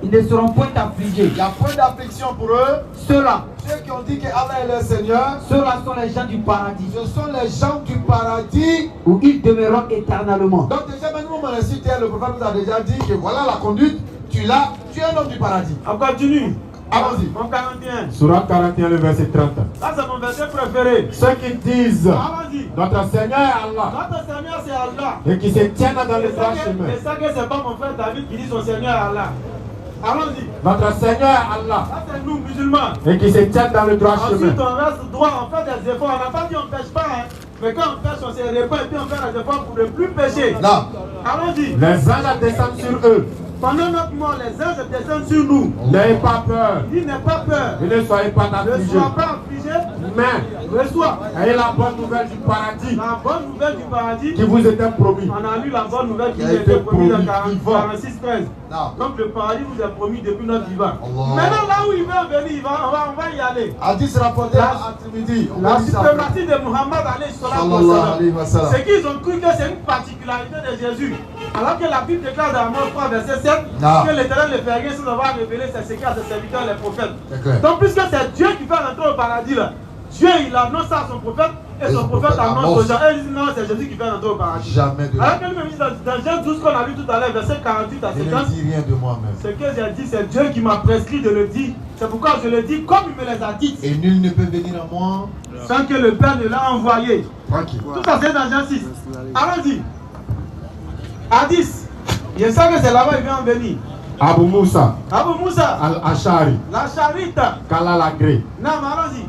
Ils ne seront point affligés. Il y a point d'affliction pour eux. Ceux-là, Ceux qui ont dit que Allah est leur Seigneur, ceux-là sont les gens du paradis ce sont les gens du paradis. où ils demeureront éternellement. Donc déjà maintenant, mon le prophète nous a déjà dit que voilà la conduite, tu es un homme du paradis. On continue. Allons-y. Mon 41. Surat 41, le verset 30. Ça, c'est mon verset préféré. Ceux qui disent Allons-y. notre Seigneur est Allah Notre Seigneur, c'est Allah. et qui se tiennent dans le droit chemin. Et ça que c'est pas mon frère David qui dit son Seigneur est Allah. Allons-y. Notre Seigneur est Allah Ça, c'est nous, musulmans. et qui se tiennent dans le droit chemin. Ensuite, on reste droit, on fait des efforts. On n'a pas dit on ne pêche pas, hein. Mais quand on pêche, on se répand et puis on fait des efforts pour ne plus pêcher. Non. Allons-y. Les anges descendent sur eux. Pendant notre mort, les anges descendent sur nous. N'ayez pas peur Il dit n'aie pas peur. et ne soyez pas Ne affligés. sois pas affligé. Mais Reçois ayez la bonne nouvelle du paradis la bonne nouvelle du paradis. qui vous était promis. On a lu la bonne nouvelle qui Qui a nous été était promise dans promis vivant. 46-13. Non. Donc le paradis vous est promis depuis notre vivant. Allah. Maintenant là où il va venir, on va y aller. Hadith rapporté à Tirmidhi. On La va dire ça. suprématie de Muhammad Sallallahu alayhi wa sallam. c'est qu'ils ont cru que c'est une particularité de Jésus. Alors que la Bible déclare dans Amos 3 verset 7 Non. que l'Éternel ne fait rien sans avoir révélé ses secrets à ses serviteurs les prophètes. C'est clair. Donc puisque c'est Dieu qui fait rentrer au paradis là, Dieu il annonce ça à son prophète et son prophète annonce aux gens. Et ils disent non, c'est Jésus qui fait rentrer au paradis. Jamais de Alors que lui-même dit dans Jean 12 qu'on a lu tout à l'heure, verset 48 à Je 50, ne dis rien de moi-même. ce que j'ai dit, c'est Dieu qui m'a prescrit de le dire. C'est pourquoi je le dis comme il me les a dites. Et nul ne peut venir à moi. Sans que le Père ne l'a envoyé. Tranquille. Tout ça c'est dans Jean 6. Allons-y. À 10. Je sais que c'est là-bas il vient en venir. Abu Moussa Abu Moussa, al-Ashari, la charita. Kala Lagré, Non, mais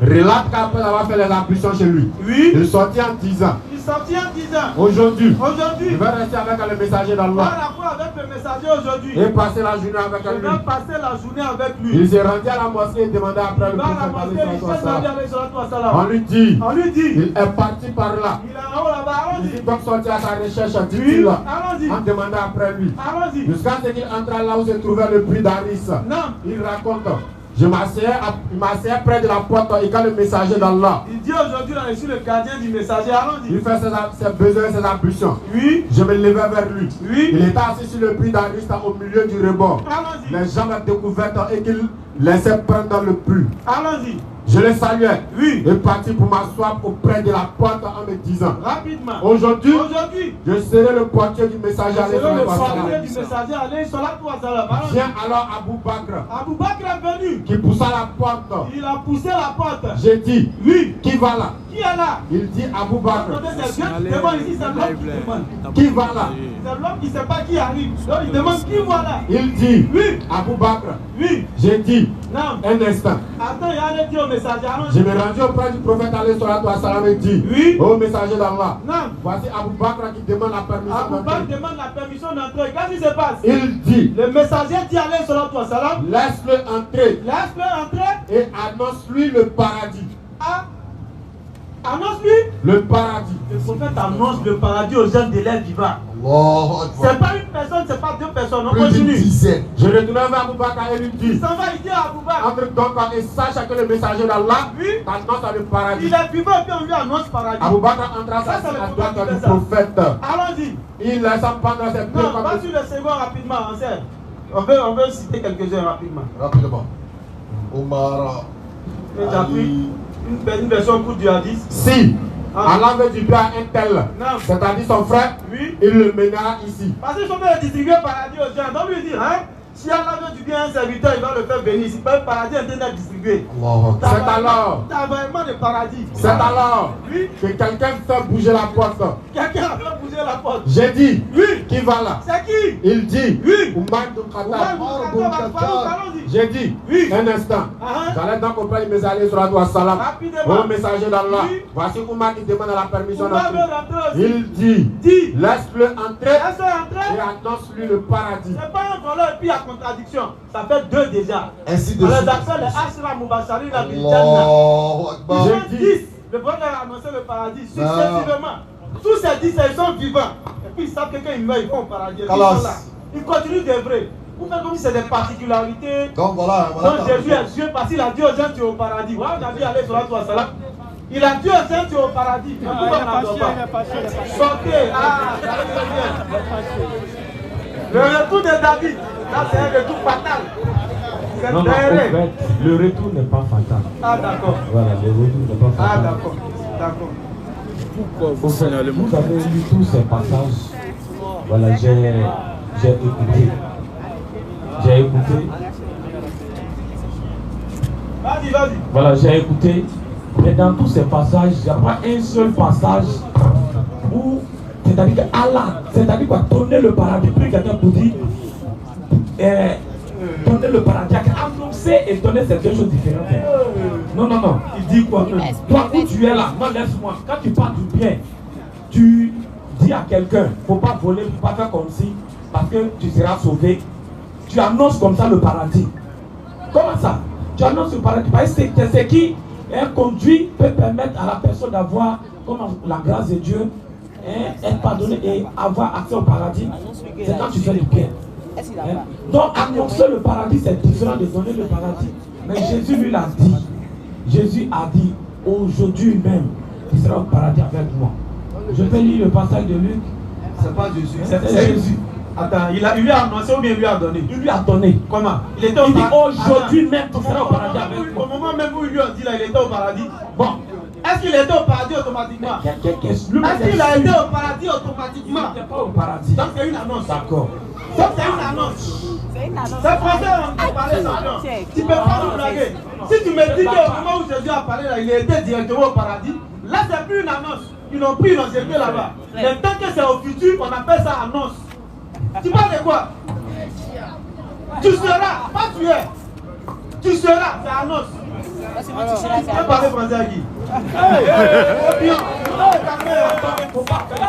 allons-y. relate qu'après avoir fait les ablutions chez lui, Oui. il sortit en disant Il sortit en disant aujourd'hui, aujourd'hui, je vais rester avec le messager par d'Allah rapport avec le messager aujourd'hui, et passer la journée avec je lui. vais passer la journée avec lui. Il s'est rendu à la mosquée et demanda après le Il va à la prophète mosquée, il cherche Nabi sallallahu alayhi salatu wa On salam. lui dit, On lui dit, il est parti par là. il est en haut là-bas, Il dit allons-y. donc sortir à sa recherche, Oui, dit-il, allons-y. en demandant après lui. Allons-y. Jusqu'à ce qu'il entra là où se trouvait le puits d'Aris. Non. Il raconte, je m'asseyais près de la porte et quand le messager d'Allah, Il dit aujourd'hui, là, je suis le gardien du messager. Allons-y. il fait ses besoins, ses ablutions. Oui, Je me levais vers lui. oui. Il était assis sur le puits d'Aris au milieu du rebord. Allons-y. Les gens m'ont découvert et qu'il laissait prendre dans le puits. Allons-y. Je le saluais Oui. et parti pour m'asseoir auprès de la porte en me disant, Rapidement. aujourd'hui, Aujourd'hui, je serai le portier du messager. c'est alayhi le salatu wa portier salam. du messager. Allez, salatu wa salam. Allons-y. Vient alors Abu Bakr Abou Bakr est venu. qui poussa la porte. Il a poussé la porte. J'ai dit, Oui. qui va là? Qui est là? Il dit Abu Bakr. Attendez, c'est Dieu qui demande ici, c'est l'homme qui demande. Qui va là? C'est l'homme qui ne sait pas qui arrive. Donc il demande qui voilà. Il dit Oui. Abu Bakr. Oui. J'ai dit, Non. un instant. Attends, il y a un dire au messager. Je Allons-y. me rendu auprès du prophète alayhi salatu wa salam et dit, Oui. ô messager d'Allah, Non. voici Abu Bakr qui demande la permission Abou Bakr d'entrer. demande la permission d'entrer. Qu'est-ce qui se passe? Il dit, Le messager dit allez salatu wa salam. laisse-le entrer Laisse-le entrer. et annonce-lui le paradis. Ah. Annonce-lui. Le paradis. Le prophète annonce le paradis aux jeunes de l'air vivant. Allahu Akbar. C'est pas une personne, c'est pas deux personnes. On Plus d'une continue. dizaine. Je retourne vers Abu Bakr et lui Il dis, s'en va, il dit à Abou Bakr. entre donc et sache que le messager d'Allah Oui. t'annonce le paradis. Il est vivant et puis on lui annonce paradis. Abu Bakr entra Ça, c'est à le la prophète droite qui du fait ça. prophète. Allons-y. Il laissa prendre ses pieds Non, comme va sur le second rapidement, on sait. On veut citer quelques-uns rapidement. Rapidement. Omar. Mais j'ai pris une version courte du hadith. Si Ah. Allah veut du bien à un tel, Non. c'est-à-dire son frère, Oui. il le mènera ici. Parce qu'ils sont bien distribuer paradis aux gens. Donc lui dire, hein, si Allah veut du bien à un serviteur, il va le faire venir ici. Pas un paradis en train d'être distribué. Allahu Akbar. C'est alors. T'as vraiment de paradis. C'est alors Oui. que quelqu'un fait bouger la porte. Quelqu'un a fait bouger la porte. J'ai dit, Oui. qui va là? C'est qui? Il dit, Oui. Oumar bin Khattab. Allons-y. J'ai dit, Oui. un instant. Ah, J'allais donc auprès du messager salatu wa salam. Rapidement. Au messager d'Allah. Oui. Voici Oumar qui demande la permission On va d'entrer. me rentrer aussi. Il dit, Dis. laisse-le entrer Laisse-le entrer. et annonce-lui le paradis. C'est pas un voleur et puis il y a contradiction. Ça fait deux déjà. Ainsi de On les suite. appelle les Ashra Mubashari la Biljanna. Allahu Akbar. J'ai dit. 10. Le voleur a annoncé le paradis successivement. Tous ces 10, ils sont vivants. Et puis ils savent que quand ils meurent, ils vont au paradis. Ils sont Kalas. là. Ils continuent d'œuvrer. Vous faites comme si c'est des particularités. Donc voilà. Donc Jésus est Dieu parce qu'il a dit aux gens tu es au paradis. Voilà, on a dit allez sur la toi salam. Il a dit aux gens tu es au paradis. Mais pourquoi on n'adore pas? Sortez. Ah, ça va bien. Le retour de David. Là, c'est un retour fatal. C'est Non, non, en derrière. fait, le retour n'est pas fatal. Ah, d'accord. Voilà, le retour n'est pas Ah, fatal. d'accord. D'accord. Pourquoi Au vous fait, signalez mon vous avez lu tous ces passages. Voilà, j'ai écouté. J'ai écouté. Vas-y, vas-y. Voilà, j'ai écouté. Mais dans tous ces passages, il n'y a pas un seul passage où, c'est-à-dire que Allah, c'est-à-dire quoi, donner le paradis, puis quelqu'un pour dire, donner le paradis, annoncer et donner, c'est deux choses différentes. Non, non, non. Il dit quoi? Toi, où tu es là, moi, laisse-moi. Quand tu parles du bien, tu dis à quelqu'un, il ne faut pas voler, il ne faut pas faire comme si, parce que tu seras sauvé. Tu annonces comme ça le paradis. Comment ça? Tu annonces le paradis. Parce que c'est ce qui un conduit peut permettre à la personne d'avoir, comme la grâce de Dieu, être pardonné et avoir accès au paradis. C'est quand tu fais le bien. Donc annoncer le paradis, c'est différent de donner le paradis. Mais Jésus lui l'a dit. Jésus a dit, aujourd'hui même, tu seras au paradis avec moi. Je peux lire le passage de Luc. C'est pas Jésus, c'est Jésus. Attends, il lui a annoncé ou bien il lui a donné? Il lui a donné. Comment? Il dit aujourd'hui même tu seras au paradis avec moi. Au moment même où il lui a dit là, il était au paradis. Bon. Est-ce qu'il était au paradis automatiquement? Est-ce qu'il a été au paradis automatiquement? Il n'était pas au paradis. Donc c'est une annonce. D'accord. Donc c'est une annonce. C'est français, on peut parler sans. Tu ne peux pas nous blaguer. Si tu me dis qu'au moment où Jésus a parlé là, il était directement au paradis, là c'est plus une annonce. Ils l'ont pris, ils l'ont jeté là-bas. Mais tant que c'est au futur, on appelle ça annonce. Tu parles de quoi? Tu seras, pas tu es. Tu seras, c'est annonce. Tu peux parler français à qui? Faut pas faire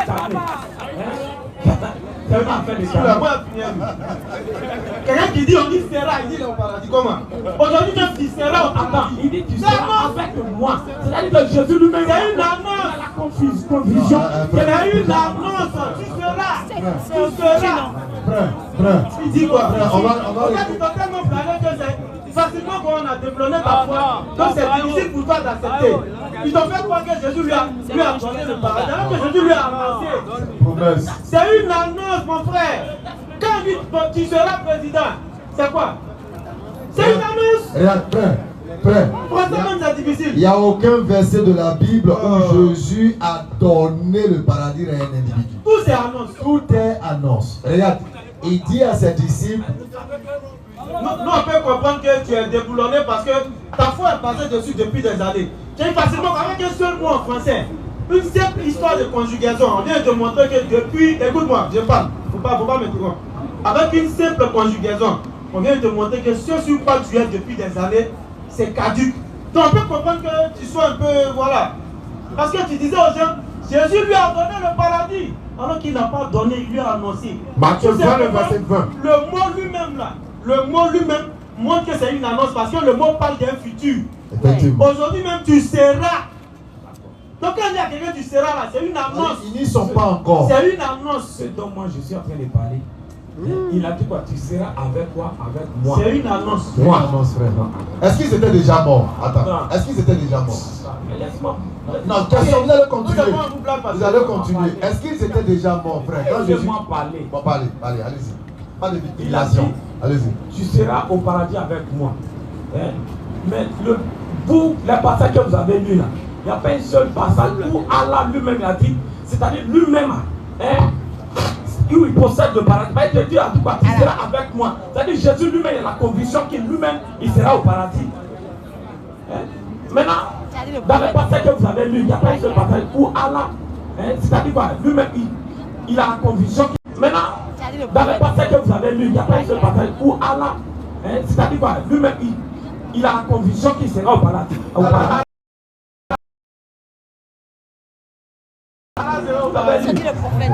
quelqu'un qui dit on dit sera, il dit il est au paradis. Comment? Aujourd'hui même tu seras au paradis. Il dit tu seras avec moi. C'est-à-dire que Jésus lui-même. C'est une annonce. La confusion. C'est une annonce. Tu seras. Tu seras. Frère. Il dit quoi? On va. Tu t'as tellement plané que c'est facilement qu'on a développé ta foi. Donc c'est difficile pour toi d'accepter. Ils t'ont fait croire que Jésus lui a donné le paradis. Alors que Jésus lui a annoncé. C'est une annonce, mon frère. Quand il dit tu seras président, c'est quoi? C'est une annonce. Regarde, frère. Français même c'est difficile. Il n'y a aucun verset de la Bible où Jésus a donné le paradis à un individu. Tout c'est annonce. Tout est annonce. Regarde, il dit à ses disciples. Nous on peut comprendre que tu es déboulonné parce que ta foi est passée dessus depuis des années. Tu es facilement avec un seul mot en français. Une simple histoire de conjugaison. On vient de montrer que depuis. Écoute-moi, je parle. Faut pas m'interrompre. Avec une simple conjugaison, on vient de montrer que ce sur quoi tu es depuis des années, c'est caduc. Donc on peut comprendre que tu sois un peu. Voilà. Parce que tu disais aux gens, Jésus lui a donné le paradis. Alors qu'il n'a pas donné, il lui a annoncé. Matthieu 20, le verset 20. Le mot lui-même là. Le mot lui-même montre que c'est une annonce parce que le mot parle d'un futur. Aujourd'hui même tu seras. Donc quand il y a quelqu'un tu seras là, c'est une annonce. Ils n'y sont pas encore. C'est une annonce. Ce dont moi je suis en train de parler. Il a dit quoi? Tu seras avec quoi? Avec moi. C'est une annonce. Moi, annonce, frère. Est-ce qu'ils étaient déjà morts? Attends. Est-ce qu'ils étaient déjà morts? Laisse-moi. Non, question, vous allez continuer. Vous allez continuer. Est-ce qu'ils étaient déjà morts, frère? Laisse-moi parler. Bon, parlez, allez-y. Pas de victimisation. Allez-y. Tu seras au paradis avec moi. Mais vous, les passages que vous avez lus là, il n'y a pas un seul passage où Allah lui-même a dit, c'est-à-dire lui-même, où il possède le paradis. Il te dit à tout cas, tu seras avec moi. C'est-à-dire Jésus lui-même, il a la conviction qu'il lui-même, il sera au paradis. Maintenant, dans les passages que vous avez lus, il n'y a pas un seul passage où Allah, c'est-à-dire quoi, lui-même, il a la conviction qu'il. Maintenant, dans les passages que vous avez lus, il n'y a pas un seul passage où Allah, c'est-à-dire quoi, lui-même, il a la conviction qu'il sera au paradis. C'est le prophète.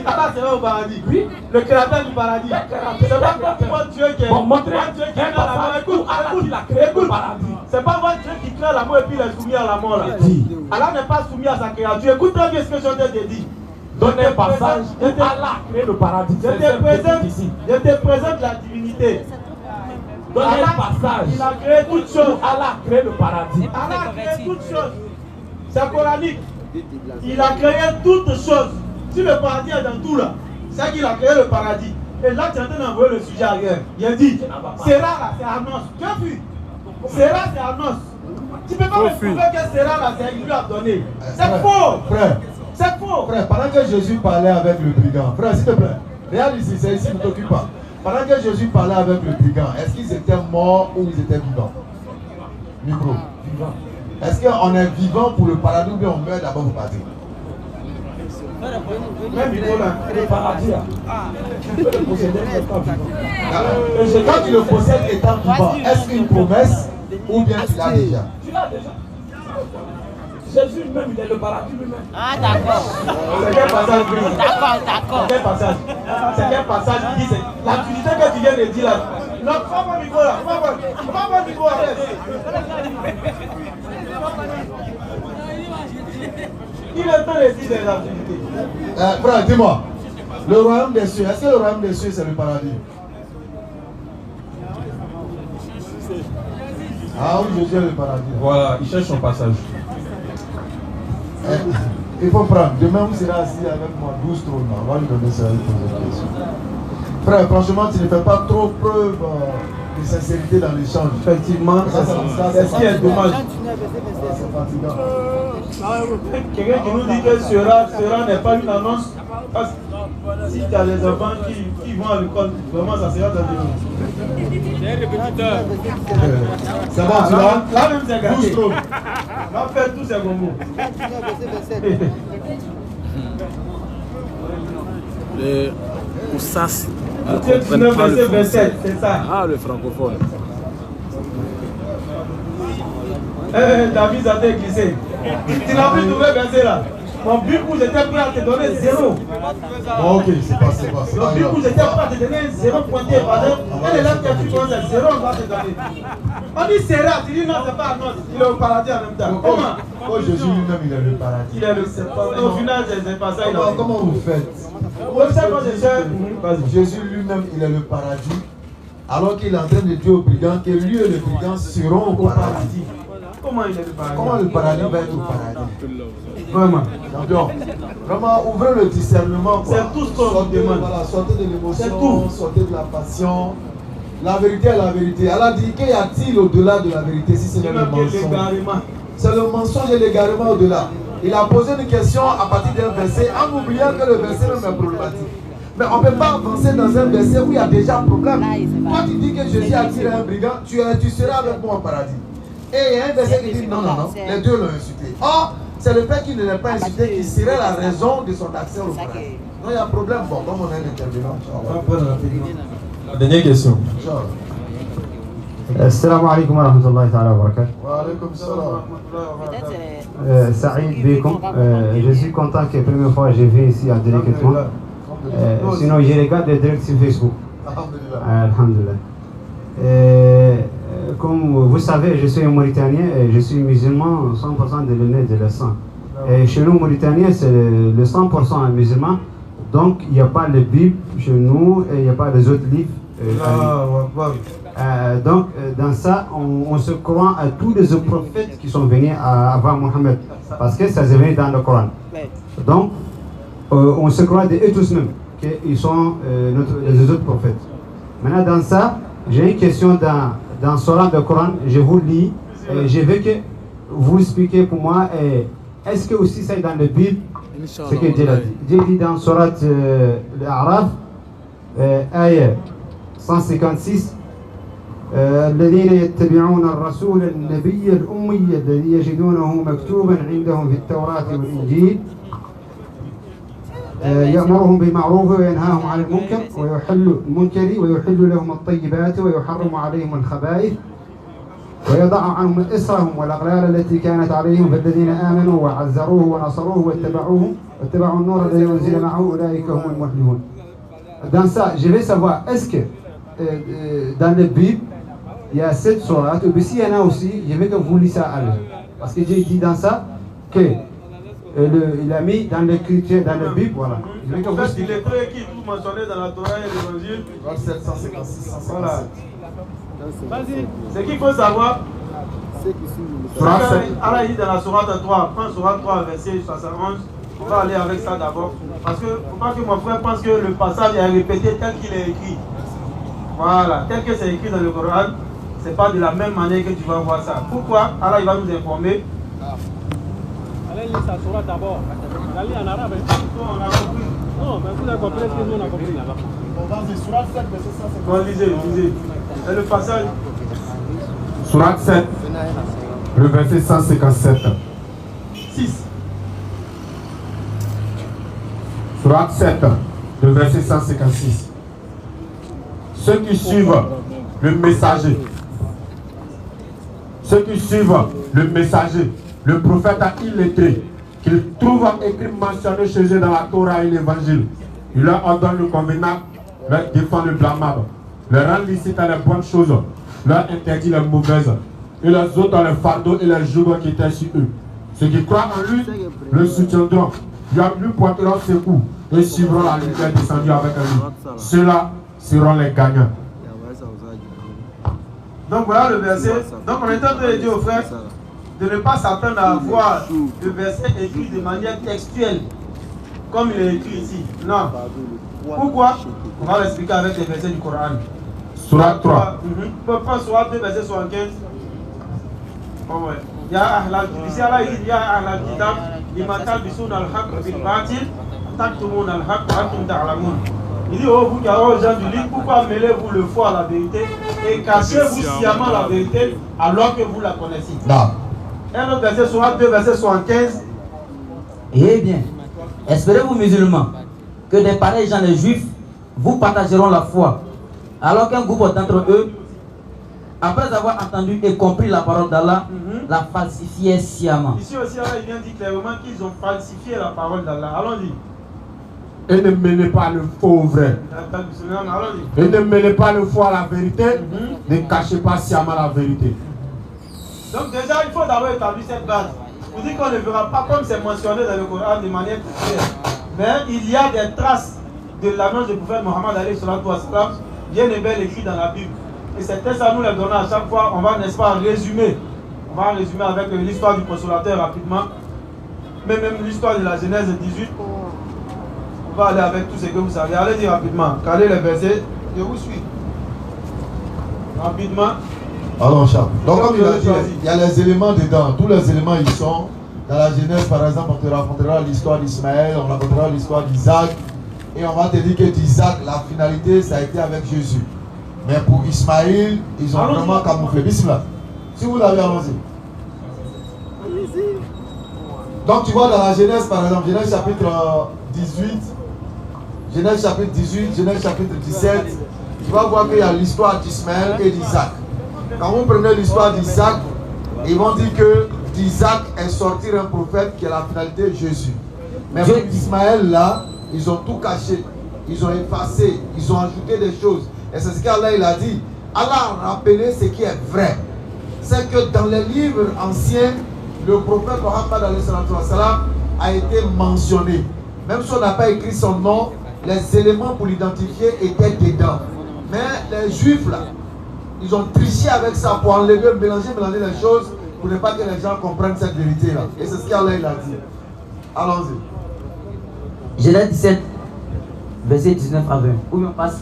Allah sera au paradis. Oui. Le créateur du paradis. C'est pas votre Dieu qui est. C'est pas votre Dieu qui crée la mort et puis il est soumis à la mort là. Allah n'est pas soumis à sa créature. Écoute très bien ce que je te dis. Donne un passage où Allah a créé le paradis. Je te présente la divinité. Donne un passage. Il a créé toutes choses. Allah a créé le paradis. Allah a créé toutes choses. C'est coranique. Il a créé toutes choses. Si le paradis est dans tout là, c'est qu'il a créé le paradis. Et là, tu es en train d'envoyer le sujet ailleurs. Il a dit, Sera là, c'est annonce. Tu as vu? Sera, c'est annonce. Tu ne peux pas me prouver que Sera là, c'est il lui a donné. C'est faux. Frère. C'est faux. Frère, pendant que Jésus parlait avec le brigand, frère, s'il te plaît, regarde ici, c'est ici, ne t'occupe pas. Pendant que Jésus parlait avec le brigand, est-ce qu'ils étaient morts ou ils étaient vivants? Micro. Vivants. Est-ce qu'on est vivant pour le paradis ou bien on meurt d'abord pour partir? Même le paradis là. Quand tu le possèdes étant vivant, est-ce une promesse ou bien tu l'as déjà? Tu l'as déjà. Jésus même, il est le paradis lui-même. Ah, d'accord. C'est quel passage? D'accord. C'est quel passage? C'est quel passage qui dit l'activité que tu viens de dire là? Non, pas mon micro là. Pas mon micro là. Il est temps de dire des activités. Frère, dis-moi, le royaume des cieux, est-ce que le royaume des cieux c'est le paradis? Ah oui, Jésus est le paradis. Voilà, il cherche son passage. Il faut prendre. Demain, vous serez assis avec moi, 12 trônes. On va lui donner ça, il pose des questions. Frère, franchement, tu ne fais pas trop preuve de sincérité dans l'échange. Effectivement, c'est ce qui est dommage. C'est fatigant. Quelqu'un qui nous dit que cela n'est pas une annonce. Parce que si tu as des enfants qui vont à l'école, vraiment ça sera dans le C'est le répétiteur. C'est bon, tu l'as? Là même c'est gâté. Là fait tous ces bonbons. Le Oussas. Matthieu 19, verset 27, c'est ça. Ah, le francophone. David a été glissé. Tu n'as plus trouvé verset là. Mon but où j'étais prêt à te donner 0. Bon, ok, c'est pas Le but où j'étais prêt à te donner 0 pointé. Par exemple, un élève qui a tu commences à 0, on va te donner. On dit c'est rare, tu dis non, c'est pas annonce. Il est au paradis en même temps. Comment? Oh, Jésus lui-même, il est le paradis. Il est le. Au final, c'est pas ça. Comment vous faites? Jésus lui-même, il est le paradis. Alors qu'il est en train de dire aux brigands que lui et les brigands seront au paradis. Comment il est le paradis? Comment le paradis va être au paradis? Vraiment. Champion, vraiment, ouvrez le discernement. C'est tout ce qu'on demande. Voilà, sortez de C'est l'émotion, tout. sortez de la passion. La vérité est la vérité. Elle a dit qu'il y a-t-il au-delà de la vérité si ce n'est le mensonge? C'est le mensonge et l'égarement au-delà. Il a posé une question à partir d'un verset en oubliant que le verset même est problématique. Mais on ne peut pas avancer dans un verset où il y a déjà un problème. Toi, tu dis que Jésus a tiré un brigand, tu seras avec moi au paradis. Et il y a un verset qui dit non, les deux l'ont insulté. Or, c'est le fait qu'il ne l'ait pas insulté qui serait la raison de son accès au paradis. Donc il y a un problème. Bon, comme on est un intervenant, La dernière question. السلام عليكم ورحمة الله تعالى وبركاته. وعليكم السلام. Saïd Bekoum, je suis content que la première fois j'ai vu ici à Délicatement. Sinon, je regarde direct sur Facebook. Alhamdulillah. Comme vous savez, je suis un Mauritanien et je suis musulman 100% de l'aîné de le sang. Et chez nous, Mauritaniens, c'est le 100% musulman. Donc, il n'y a pas de Bible chez nous et il n'y a pas les autres livres. Donc, dans ça, on se croit à tous les autres prophètes qui sont venus avant Mohammed. Parce que ça s'est venu dans le Coran. Donc, on se croit d'eux tous mêmes, qu'ils sont les autres prophètes. Maintenant, dans ça, j'ai une question dans Sourate du Coran, je vous lis, et je veux que vous expliquiez pour moi, est-ce que aussi ça est dans la Bible, ce que Dieu a dit. Dieu dit dans Sourate l'Araf, ayah 156, الذين يتبعون الرسول النبي الأمي الذي يجدونه مكتوبا عندهم في التوراة والإنجيل يأمرهم بالمعروف وينهاهم عن المنكر ويحل لهم الطيبات ويحرم عليهم الخبائث ويضع عنهم إصرهم والأغلال التي كانت عليهم فالذين آمنوا وعزروه ونصروه واتبعوا النور الذي أنزل معه أولئك هم المفلحون. Dans ça, je vais savoir, est-ce que dans le Bible, il y a cette sourate, ou s'il y en a aussi, je veux que vous lisez ça à l'heure. Parce que j'ai dit dans ça que il a mis dans l'écriture, dans la Bible, voilà. Je veux que vous lisez. Les traits qui sont mentionnés dans la Torah et l'Évangile. 756. Voilà. Ce qu'il faut savoir, Allah dit dans la sourate 3, prends sourate 3, verset 71. On va aller avec ça d'abord. Parce que, faut pas que mon frère pense que le passage est répété tel qu'il est écrit. Voilà, tel que c'est écrit dans le Coran, c'est pas de la même manière que tu vas voir ça. Pourquoi? Allah il va nous informer. Allez lire sa sourate d'abord. Allez en arabe. On a compris. Non, mais vous Bon, lisez. Et le passage. Sourate 7, le verset 157. 6. Sourate 7, le verset 156. Ceux qui suivent le messager, le prophète a illettré, qu'ils trouvent écrit mentionné chez eux dans la Torah et l'évangile, il leur ordonne le convenable, leur défend le blâmable, leur rend licite à les bonnes choses, leur interdit les mauvaises, et leur ôte dans le fardeau et les jougs qui étaient sur eux. Ceux qui croient en lui le soutiendront, lui porteront secours et suivront la lumière descendue avec lui. Ceux-là seront les gagnants. Donc voilà le verset. Donc on est en train de dire aux frères de ne pas s'attendre à voir le verset écrit de manière textuelle, comme il est écrit ici. Non. Pourquoi? On va l'expliquer avec les versets du Coran. Sourate 3. Prends Sourate 2, verset 75. Oh ouais. Ya ahlal ici Allah il dit ya ahlal kitab lima talbisuna al-haqq bil batil taktumuna al-haqq wa antum ta'lamun. Il dit oh vous qui avez aux gens du livre, pourquoi mêlez-vous le faux à la vérité et cachez-vous sciemment la vérité alors que vous la connaissez? Non. Un autre verset Sourate 2, verset 75. Eh bien, espérez-vous musulmans que des pareils gens les juifs vous partageront la foi, alors qu'un groupe d'entre eux, après avoir entendu et compris la parole d'Allah, la falsifiait sciemment. Ici aussi, Allah il vient dire clairement qu'ils ont falsifié la parole d'Allah. Allons-y. Et ne menez pas le faux au vrai. Allons-y. Et ne menez pas le faux à la vérité. Ne cachez pas sciemment la vérité. Donc déjà, il faut d'abord établir cette base. Vous dites qu'on ne verra pas comme c'est mentionné dans le Coran de manière claire. Mais il y a des traces de l'annonce du prophète Mohammed bien et bien écrit dans la Bible. Et ces textes à nous les donner à chaque fois, on va, n'est-ce pas, résumer. On va résumer avec l'histoire du consolateur rapidement. Mais même l'histoire de la Genèse 18. On va aller avec tout ce que vous savez. Allez-y rapidement. Calez les versets. Je vous suis. Rapidement. Alors, Charles. Donc, comme il a dit, il y a les éléments dedans. Tous les éléments, ils sont. Dans la Genèse, par exemple, on te racontera l'histoire d'Ismaël, on racontera l'histoire d'Isaac. Et on va te dire que d'Isaac, la finalité, ça a été avec Jésus. Mais pour Ismaël, ils ont vraiment camouflé. Bismillah. Si vous l'avez, allons-y. Donc, tu vois, dans la Genèse, par exemple, Genèse chapitre 18, Genèse chapitre 18, Genèse chapitre 17, tu vas voir qu'il y a l'histoire d'Ismaël et d'Isaac. Quand vous prenez l'histoire d'Isaac, ils vont dire que d'Isaac est sorti un prophète qui est la finalité de Jésus. Mais pour Ismaël là, ils ont tout caché, ils ont effacé, ils ont ajouté des choses. Et c'est ce qu'Allah il a dit. Allah a rappelé ce qui est vrai. C'est que dans les livres anciens, le prophète Mohammed a été mentionné. Même si on n'a pas écrit son nom, les éléments pour l'identifier étaient dedans. Mais les juifs là, ils ont triché avec ça pour enlever, mélanger les choses pour ne pas que les gens comprennent cette vérité là. Et c'est ce qu'Allah il a dit. Allons-y. Genèse 17, verset 19 à 20. Où on passe?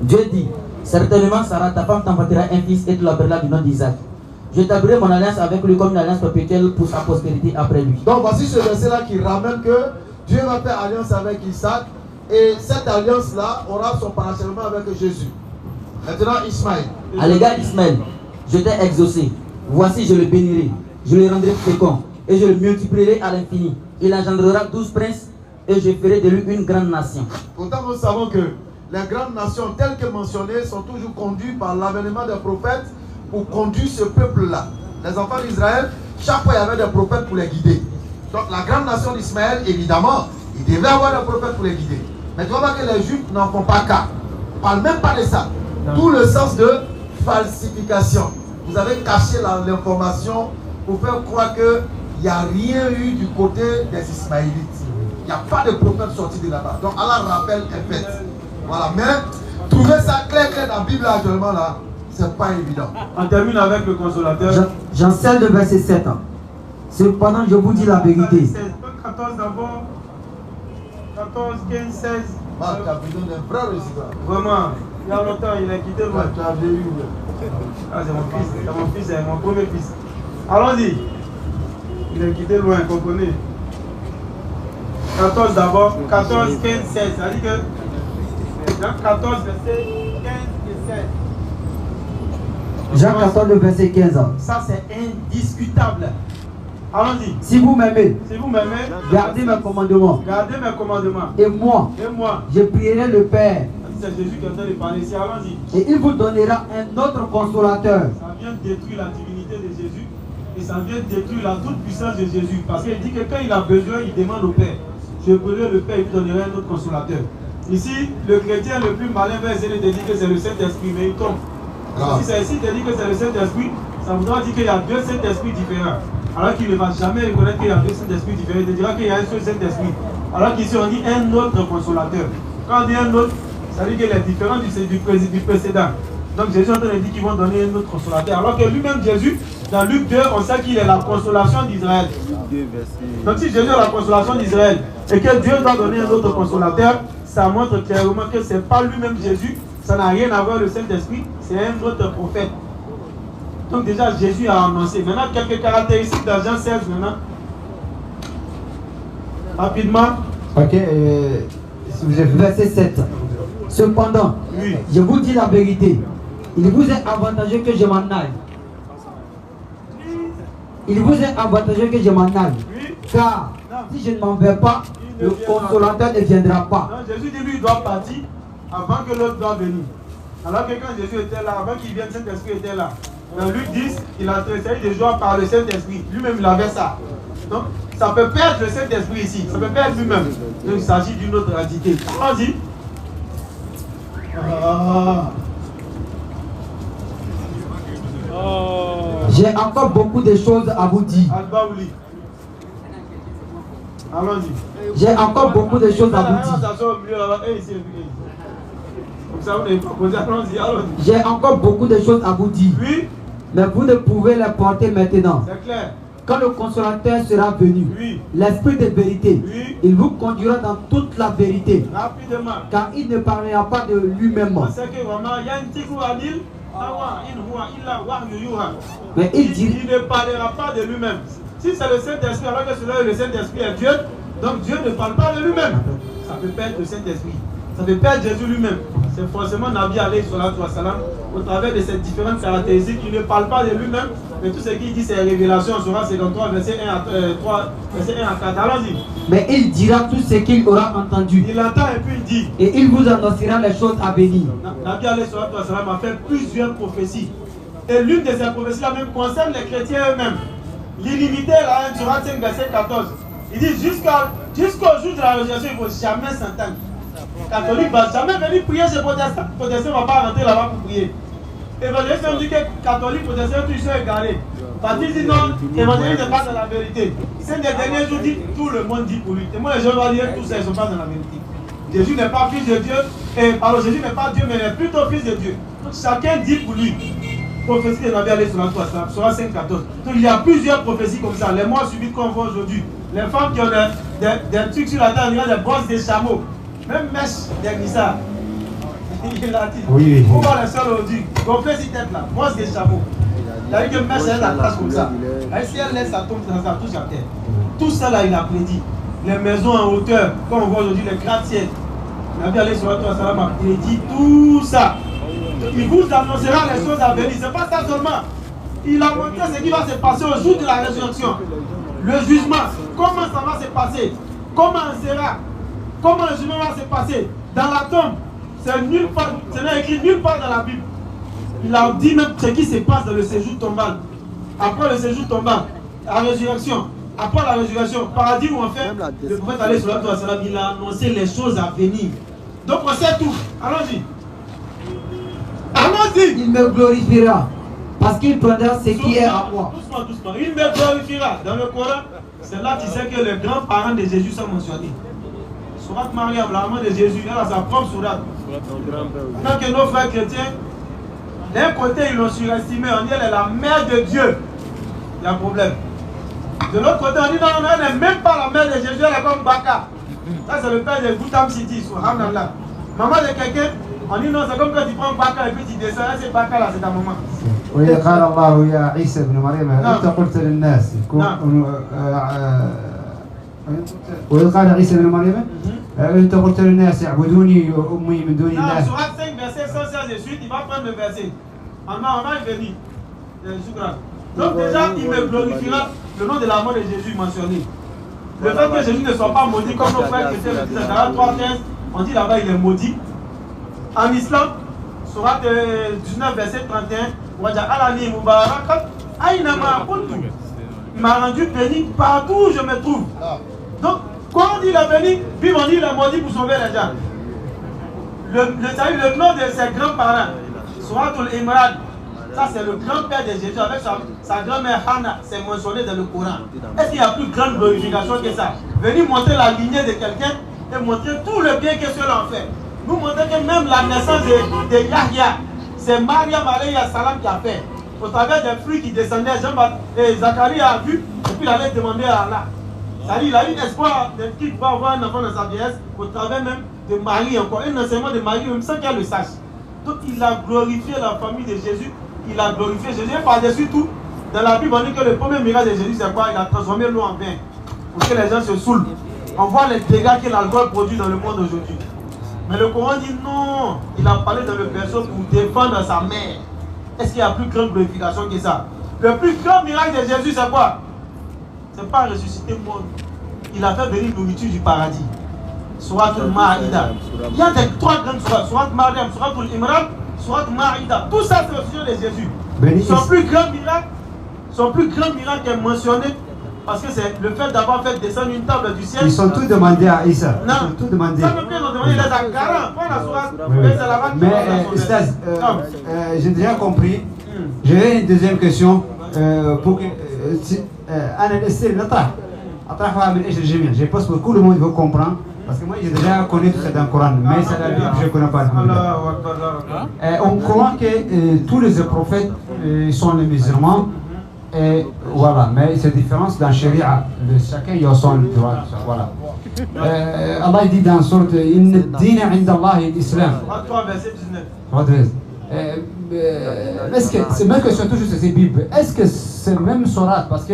Dieu dit, certainement Sarah, ta femme t'enfantera un fils et tu l'appelleras du nom d'Isaac. J'établirai mon alliance avec lui comme une alliance perpétuelle pour sa postérité après lui. Donc voici ce verset-là qui ramène que Dieu va faire alliance avec Isaac et cette alliance-là aura son parachèvement avec Jésus. Maintenant Ismaël. À l'égard d'Ismaël, je t'ai exaucé. Voici, je le bénirai, je le rendrai fécond et je le multiplierai à l'infini. Il engendrera 12 princes et je ferai de lui une grande nation. Pourtant, nous savons que les grandes nations telles que mentionnées sont toujours conduites par l'avènement des prophètes pour conduire ce peuple-là. Les enfants d'Israël, chaque fois il y avait des prophètes pour les guider. Donc la grande nation d'Ismaël, évidemment, il devait avoir des prophètes pour les guider. Mais tu vois que les Juifs n'en font pas cas. On ne parle même pas de ça. D'où le sens de falsification. Vous avez caché l'information pour faire croire qu'il n'y a rien eu du côté des Ismaélites. Il n'y a pas de prophète sorti de là-bas. Donc Allah rappelle un fait. Voilà, mais trouver ça clair dans la Bible actuellement là, c'est pas évident. On termine avec le consolateur. Jean 16, le verset 7. Cependant, je vous dis la vérité. 14 d'abord. 14, 15, 16. Ah, tu as besoin d'un frère aussi. Vraiment, il y a longtemps, il a quitté loin. Tu as vu. Ah, c'est mon fils, c'est mon premier fils. Allons-y. Il a quitté loin, qu'on connaît. 14 d'abord, 14, 15, 16. Ça dit que Jean 14, verset 15 et 16. Jean 14, le verset 15. Ça, c'est indiscutable. Allons-y. Si vous m'aimez, gardez mes commandements. Et moi, je prierai le Père. C'est Jésus qui est en train de parler ici. Allons-y. Et il vous donnera un autre consolateur. Ça vient détruire la divinité de Jésus. Et ça vient détruire la toute-puissance de Jésus. Parce qu'il dit que quand il a besoin, il demande au Père. Je prierai le Père, il vous donnera un autre consolateur. Ici, le chrétien le plus malin va essayer de dire que c'est le Saint-Esprit, mais il tombe. Si c'est ici, il dit que c'est le Saint-Esprit, ça voudra dire qu'il y a deux Saint-Esprits différents. Alors qu'il ne va jamais reconnaître qu'il y a deux Saint-Esprits différents. Il te dira qu'il y a un seul Saint-Esprit. Alors qu'ici, on dit un autre consolateur. Quand on dit un autre, ça veut dire qu'il est différent du précédent. Donc Jésus est en train de dire qu'ils vont donner un autre consolateur. Alors que lui-même, Jésus, dans Luc 2, on sait qu'il est la consolation d'Israël. Donc si Jésus est la consolation d'Israël et que Dieu doit donner un autre consolateur, ça montre clairement que ce n'est pas lui-même Jésus, ça n'a rien à voir avec le Saint-Esprit, c'est un autre prophète. Donc déjà Jésus a annoncé. Maintenant quelques caractéristiques dans Jean 16 maintenant. Rapidement. Ok, verset 7. Cependant, je vous dis la vérité. Il vous est avantageux que je m'en aille. Il vous est avantageux que je m'en aille. Car si je ne m'en vais pas, le consolateur ne viendra pas. Non, Jésus dit lui il doit partir avant que l'autre doit venir. Alors que quand Jésus était là, avant qu'il vienne, Saint-Esprit était là. Dans Luc 10, il a traité de joie par le Saint-Esprit. Lui-même il avait ça. Donc ça peut perdre le Saint-Esprit ici. Ça peut perdre lui-même. Donc il s'agit d'une autre entité. On dit. J'ai encore beaucoup de choses à vous dire. Allons-y. J'ai encore beaucoup de choses à vous dire. J'ai encore beaucoup de choses à vous dire. Oui. Mais vous ne pouvez les porter maintenant. C'est clair. Quand le consolateur sera venu, l'esprit de vérité, il vous conduira dans toute la vérité. Rapidement. Car il ne parlera pas de lui-même. Mais il ne parlera pas de lui-même. Si c'est le Saint-Esprit, alors que celui-là, le Saint-Esprit est Dieu, donc Dieu ne parle pas de lui-même. Ça peut perdre le Saint-Esprit. Ça peut perdre Jésus lui-même. C'est forcément Nabi alayhi salatu wa salam, au travers de ces différentes caractéristiques, il ne parle pas de lui-même, mais tout ce qu'il dit c'est révélation, sera 53, verset 1 à 4. Allons-y. Mais il dira tout ce qu'il aura entendu. Il entend et puis il dit. Et il vous annoncera les choses à venir. Nabi alayhi salatu wa salam a fait plusieurs prophéties. Et l'une de ces prophéties-là même concerne les chrétiens eux-mêmes. L'illimité, là, en Surat 5, verset 14. Il dit jusqu'au jour de la résurrection, il ne faut jamais s'entendre. Le catholique ne va jamais venir prier chez protestant. Le protestant ne va pas rentrer là-bas pour prier. Évangéliste me dit que catholique, protestant, tous ils sont égarés. Parce qu'il dit non, évangéliste n'est pas dans la vérité. C'est des derniers jours, dit, tout le monde dit pour lui. Et moi, les gens vont dire tous ça, ils ne sont pas dans la vérité. Jésus n'est pas fils de Dieu. Et pardon, Jésus n'est pas Dieu, mais il est plutôt fils de Dieu. Donc chacun dit pour lui. Prophétie de Nabi alayhi salatu wa salam, Surah 5, 14. Donc il y a plusieurs prophéties comme ça. Les mois subites qu'on voit aujourd'hui. Les femmes qui ont des trucs sur la tête, il y a des brosses des chameaux. Même mèche des glissards. Il a dit. Oui. On voit les sols aujourd'hui. Gonfler ces têtes là. Brosse des chameaux. C'est-à-dire que mèche elle la trace comme ça. Et si elle laisse ça tombe, ça touche la terre. Tout ça là, il a prédit. Les maisons en hauteur, comme on voit aujourd'hui, les gratte-ciels. Nabi alayhi salatu wa salam a prédit tout ça. Il vous annoncera les choses à venir. Ce n'est pas ça seulement. Il a montré ce qui va se passer au jour de la résurrection. Le jugement. Comment ça va se passer? Comment on sera? Comment le jugement va se passer? Dans la tombe. C'est nulle part. Ce n'est écrit nulle part dans la Bible. Il a dit même ce qui se passe dans le séjour tombal. Après le séjour tombal, la résurrection. Après la résurrection, paradis ou enfer, le prophète alayhi salatu wa salam, il a annoncé les choses à venir. Donc on sait tout. Allons-y. Allons-y. Il me glorifiera parce qu'il prendra ce qui est à moi. Doucement, doucement. Il me glorifiera. Dans le Coran, c'est là tu sais que les grands-parents de Jésus sont mentionnés. Surat Mariam, la maman de Jésus, elle a sa propre surat. Tant que nos frères chrétiens, d'un côté ils l'ont surestimé, on dit elle est la mère de Dieu. Il y a un problème. De l'autre côté, on dit non, non, elle n'est même pas la mère de Jésus, elle est comme Baka. Ça c'est le père de Goutam City, subhanallah. Maman de quelqu'un, on dit non, c'est comme quand tu prends Baka et puis tu descends, c'est Baka là, c'est ta maman. وإذ قال الله يا عيسى ابن مريم أنت قلت للناس وإذ قال عيسى بن مريم أنت قلت للناس اعبدوني وأمي من دون الله. Surat 5, verset 116 et suite, il va prendre le verset. On va y venir. Donc déjà, il me glorifiera le nom de la mort de Jésus mentionné. Le fait que Jésus ne soit pas maudit comme nos frères chrétiens le disent dans 3:15, on dit là-bas il est maudit. En islam, surat 19, verset 31, Waja'alani mubarakat aynama kuntu. Il m'a rendu béni partout où je me trouve. Donc, quand on dit il est béni, puis on dit il est maudit pour sauver les gens. Le nom de ses grands-parents, Suratul Imran, ça c'est le grand-père de Jésus avec sa grand-mère Hannah, c'est mentionné dans le Coran. Est-ce qu'il y a plus grande glorification que ça? Venir montrer la lignée de quelqu'un et montrer tout le bien que cela en fait. Nous montrer que même la naissance de Yahya, c'est Mariam alayhi salam qui a fait. Au travers des fruits qui descendaient, Zacharie a vu et puis il allait demander à Allah. C'est-à-dire il a eu espoir qu'il va avoir un enfant dans sa vieillesse au travers même de Marie encore, un enseignement de Marie même sans qu'elle le sache. Donc il a glorifié la famille de Jésus, il a glorifié Jésus et par-dessus tout, dans la Bible on dit que le premier miracle de Jésus c'est quoi? Il a transformé l'eau en vin pour que les gens se saoulent. On voit les dégâts que l'alcool produit dans le monde aujourd'hui. Mais le Coran dit non, il a parlé dans le berceau pour défendre sa mère. Est-ce qu'il y a plus grande glorification que ça? Le plus grand miracle de Jésus c'est quoi? C'est pas ressusciter le monde. Il a fait venir nourriture du paradis. Suratul Ma'ida. Il y a des trois grandes sourates. Surat Mariam, Suratul Imran, Surat Ma'ida. Tout ça c'est au sujet de Jésus. Son plus grand miracle est mentionné parce que c'est le fait d'avoir fait descendre une table du ciel. Ils sont tous demandés à Issa. Non, ils sont tous demandés. Ça me plaît, ils ont demandé les Akara. Pas la sourate. Mais Ustaz, j'ai déjà compris. J'ai une deuxième question pour que je pense que tout le monde veut comprendre. Parce que moi j'ai déjà connu tout ça dans le Coran, mais c'est la Bible je ne connais pas. On croit que tous les prophètes sont les musulmans, et voilà, mais c'est différent dans le Sharia, chacun a son droit. Voilà. Allah dit dans la sourate Inna ad-dina 'inda Allah l'islam. 3 verset 19. Est-ce que c'est même question toujours sur ces Bibles? Est-ce que c'est le même sourate? Parce que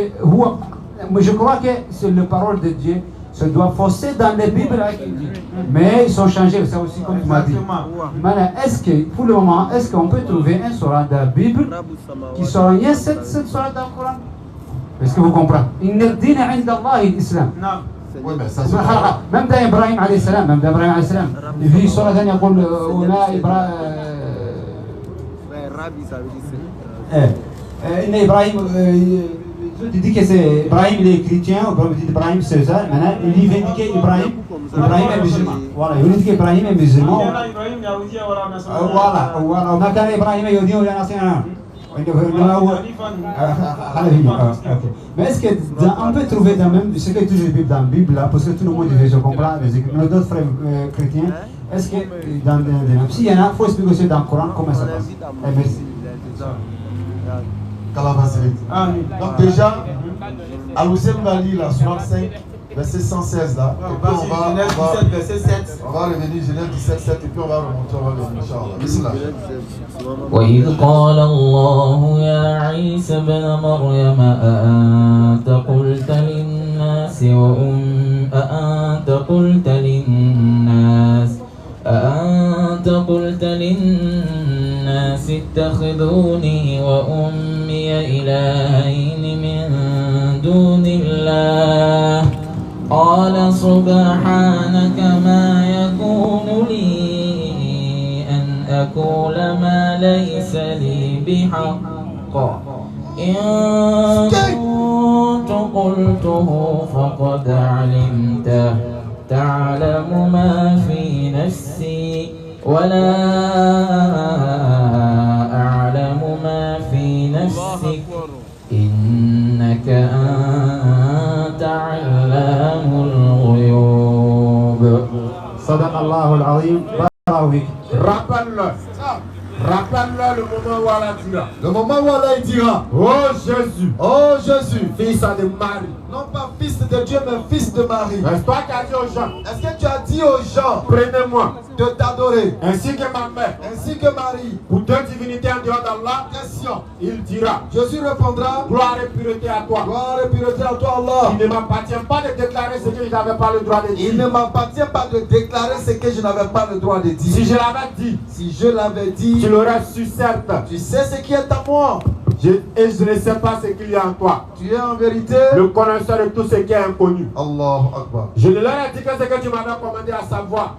je crois que c'est la parole de Dieu. Ça doit forcer dans les Bibles, mais ils sont changés, ça aussi comme tu m'as dit. Maintenant, est-ce que, pour le moment, est-ce qu'on peut trouver un sourate dans la Bible qui sera rien cette sourate dans le Coran? Est-ce que vous comprenez? Inna ad-dina 'inda Allah l'islam. Oui, mais ça même dans Ibrahim alayhi salam, il vit sur la dernière قول إن إبراهيم tu dis que c'est Ibrahim il est chrétien, ou dit Ibrahim c'est ça, maintenant il dit vindiquer Ibrahim est musulman. Voilà, il dit que Ibrahim est musulman. Voilà, on a qu'à Ibrahim est yahudi ou nasran. Mais est-ce qu'on peut trouver dans même ce que toujours dans la Bible là, parce que tout le monde veut se comprendre, nos d'autres frères chrétiens, est-ce que dans s'il y en a, il faut expliquer aussi dans le Coran comment ça passe. Merci. Donc déjà, Al-Hussein va lire la sourate 5, verset 116 là. Et puis on va revenir Genèse 17, 7 et puis on va remonter, Inch'Allah. Bismillah. وإذ قال الله يا عيسى ابن مريم أأنت قلت للناس اتخذوني وأمي إلهين من دون الله قال سبحانك ما يكون لي أن أقول ما ليس لي بحق إن كنت قلته فقد علمته تعلم ما في نفسي ولا أعلم ما في نفسك إنك أنت علام الغيوب صدق الله العظيم. Rappelle-le le moment où Allah dira. Le moment où Allah dira. Oh Jésus, fils de Marie. Non pas fils de Dieu, mais fils de Marie. Est-ce toi qui as dit aux gens? Est-ce que tu as dit aux gens? Prenez-moi. de t'adorer, ainsi que ma mère, ainsi que Marie, pour deux divinités en dehors d'Allah, question. il dira, Jésus répondra, gloire et pureté à toi. gloire et pureté à toi Allah. Il ne m'appartient pas de déclarer ce que je n'avais pas le droit de dire. Il ne m'appartient pas de déclarer ce que je n'avais pas le droit de dire. Si je l'avais dit, Si je l'avais dit, tu l'aurais su certes. tu sais ce qui est à moi. Et je ne sais pas ce qu'il y a en toi. Tu es en vérité Le connaisseur de tout ce qui est inconnu. Allahu Akbar. Je ne leur ai dit que ce que tu m'avais commandé, à savoir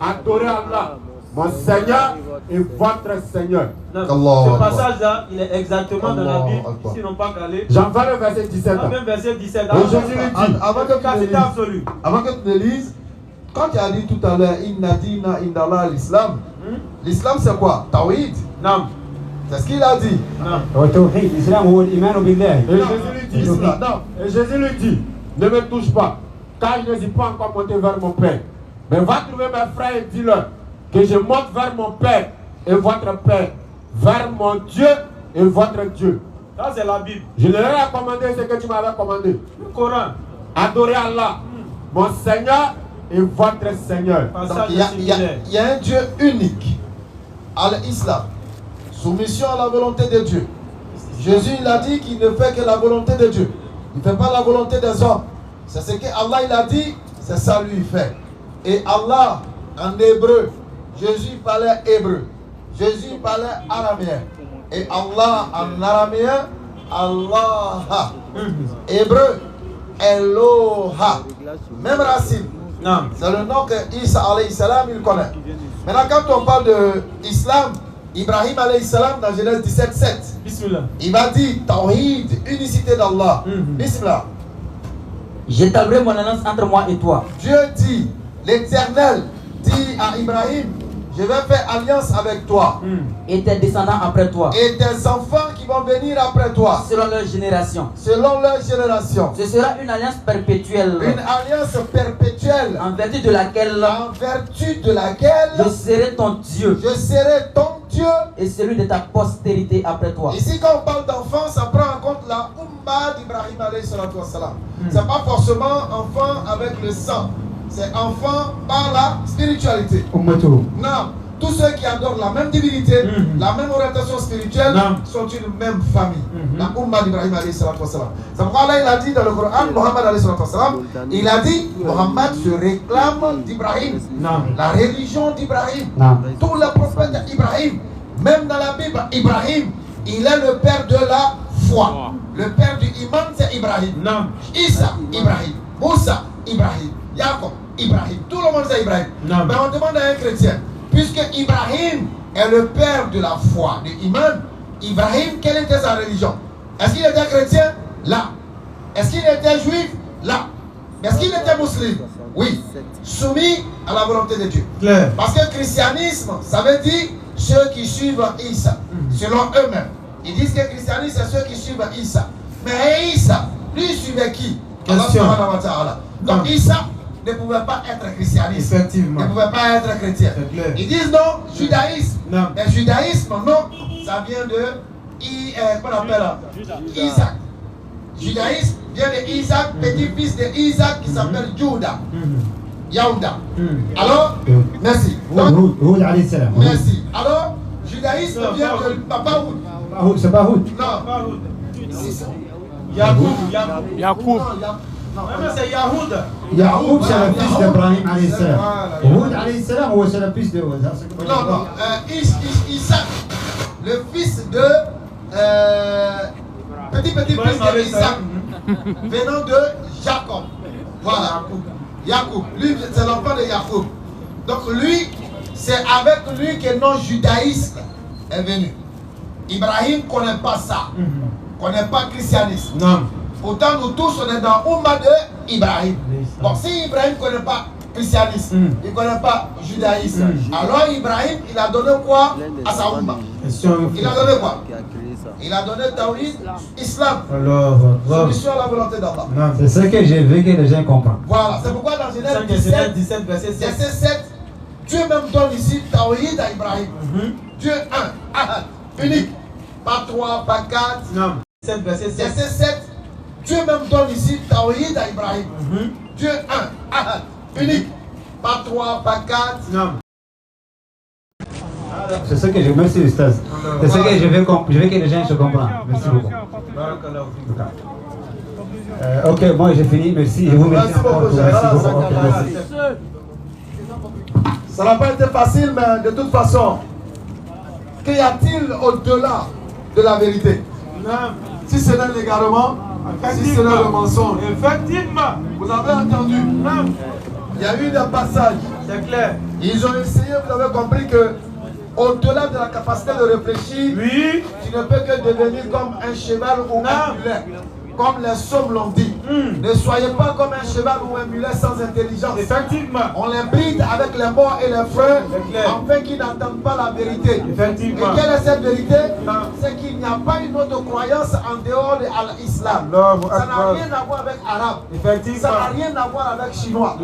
adorer Allah, mon Seigneur et votre Seigneur. Ce passage-là, il est exactement dans la Bible, s'ils n'ont pas calé. J'en vais le verset 17. Même verset 17. Et Jésus lui dit, Avant que tu ne c'était lises, absolu. avant que tu ne lises, quand tu as dit tout à l'heure, Inna dina indallah l'islam, l'islam c'est quoi? Tawhid. Non. C'est ce qu'il a dit. Non. الإسلام هو الإيمان بالله. Et Jésus lui dit, ne me touche pas, car je ne suis pas encore monté vers mon Père. Mais va trouver mes frères et dis-leur que je monte vers mon Père et votre Père, vers mon Dieu et votre Dieu. Ça, c'est la Bible. Je leur ai commandé ce que tu m'avais commandé. Le Coran. Adorer Allah, mon Seigneur et votre Seigneur. Donc, il y a un Dieu unique, l'islam, soumission à la volonté de Dieu. Jésus il a dit qu'il ne fait que la volonté de Dieu. Il ne fait pas la volonté des hommes. C'est ce que Allah il a dit, c'est ça lui il fait. Et Allah en hébreu, Jésus parlait hébreu, Jésus parlait araméen. Et Allah en araméen, Allah. Hébreu, Eloha. Même racine. C'est le nom que Isa alayhi salam il connaît. Maintenant quand on parle de islam, Ibrahim alayhi salam dans Genèse 17:7. Bismillah. Il va dire Tawhid, unicité d'Allah. Bismillah. J'établirai mon alliance entre moi et toi. Dieu dit, l'Éternel dit à Ibrahim, je vais faire alliance avec toi. Et tes descendants après toi. Et tes enfants qui vont venir après toi. Selon leur génération. Selon leur génération. Ce sera une alliance perpétuelle. Une alliance perpétuelle. En vertu de laquelle. En vertu de laquelle. Je serai ton Dieu. Je serai ton Dieu. Et celui de ta postérité après toi. Ici quand on parle d'enfant, ça prend en compte la Ummah d'Ibrahim alayhi salatu wassalam. C'est pas forcément enfant avec le sang. C'est enfant par la spiritualité. Non, tous ceux qui adorent la même divinité, la même orientation spirituelle, sont une même famille. La Ummah d'Ibrahim alayhi salatu wassalam. C'est pourquoi là il a dit dans le Coran, Mohammed alayhi salatu wassalam, il a dit, Mohammed se réclame d'Ibrahim. La religion d'Ibrahim. Tous les prophètes d'Ibrahim, même dans la Bible, Ibrahim, il est le père de la foi. Le père du iman, c'est Ibrahim. Isa, Ibrahim. Moussa, Ibrahim. Jacob, Ibrahim. Tout le monde c'est Ibrahim. Mais on demande à un chrétien, puisque Ibrahim est le père de la foi, de iman, Ibrahim, quelle était sa religion? Est-ce qu'il était chrétien? Là. Est-ce qu'il était juif? Là. Est-ce qu'il était musulman? Oui. Soumis à la volonté de Dieu. Parce que christianisme, ça veut dire ceux qui suivent Isa, selon eux-mêmes. Ils disent que le christianisme, c'est ceux qui suivent Isa. Mais Isa, lui, il suivait qui? Allah subhanahu wa ta'ala. Donc Isa ne pouvait pas être christianiste. Effectivement. Ne pouvait pas être chrétien. Ils disent non, judaïsme. Non. Mais judaïsme, non, ça vient de qu'on appelle Isaac. Judaïsme vient de Isaac, petit-fils de Isaac qui s'appelle Juda. Yaouda. Alors, merci. Donc, merci. Alors, judaïsme vient de Papa Houd. C'est pas Houd. Non. Yacoub. Non, c'est Yahoud. Yahoud, c'est le fils d'Ibrahim alayhi salam. Houd alayhi salam, c'est le fils de. Non, non. Isaac, le fils de. Petit-fils de Isaac, venant de Jacob. Voilà. Yacoub. Lui, c'est l'enfant de Yacoub. Donc, lui, c'est avec lui que notre judaïsme est venu. Ibrahim ne connaît pas ça. Ne connaît pas le christianisme. Non. Pourtant, nous tous, on est dans Oumma de Ibrahim. Bon, si Ibrahim ne connaît pas le christianisme, il ne connaît pas le judaïsme, alors Ibrahim, il a donné quoi à sa Oumma? Il a donné quoi? Il a donné Tawhid, Islam. Soumission à la volonté d'Allah. C'est ce que j'ai vu que les gens comprennent. Voilà, c'est pourquoi dans Genèse 17, verset 7, Dieu même donne ici Tawhid à Ibrahim. Dieu un, unique. Pas 3, pas 4. Non. 7, verset 7. Dieu même donne ici Tawhid à Ibrahim. Dieu un, unique. Pas 3, pas 4. Non. C'est ce que je... Merci, Ustaz. C'est ce que je veux que les gens se comprennent. Merci beaucoup. Ok, moi j'ai fini. Merci. Je vous remercie encore. Merci beaucoup. Okay, merci. Ça n'a pas été facile, mais de toute façon, qu'y a-t-il au-delà de la vérité? Si ce n'est l'égarement, si ce n'est le mensonge. Effectivement. Vous avez entendu? Il y a eu des passages. C'est clair. Ils ont essayé, vous avez compris que au-delà de la capacité de réfléchir, oui, tu ne peux que devenir comme un cheval ou un mulet. Comme les sommes l'ont dit. Ne soyez pas comme un cheval ou un mulet sans intelligence. Effectivement. On les bride avec les morts et les frères afin qu'ils n'entendent pas la vérité. Effectivement. Et quelle est cette vérité? C'est qu'il n'y a pas une autre croyance en dehors de l'islam. Ça n'a rien à voir avec arabe. Effectivement. Ça n'a rien à voir avec chinois.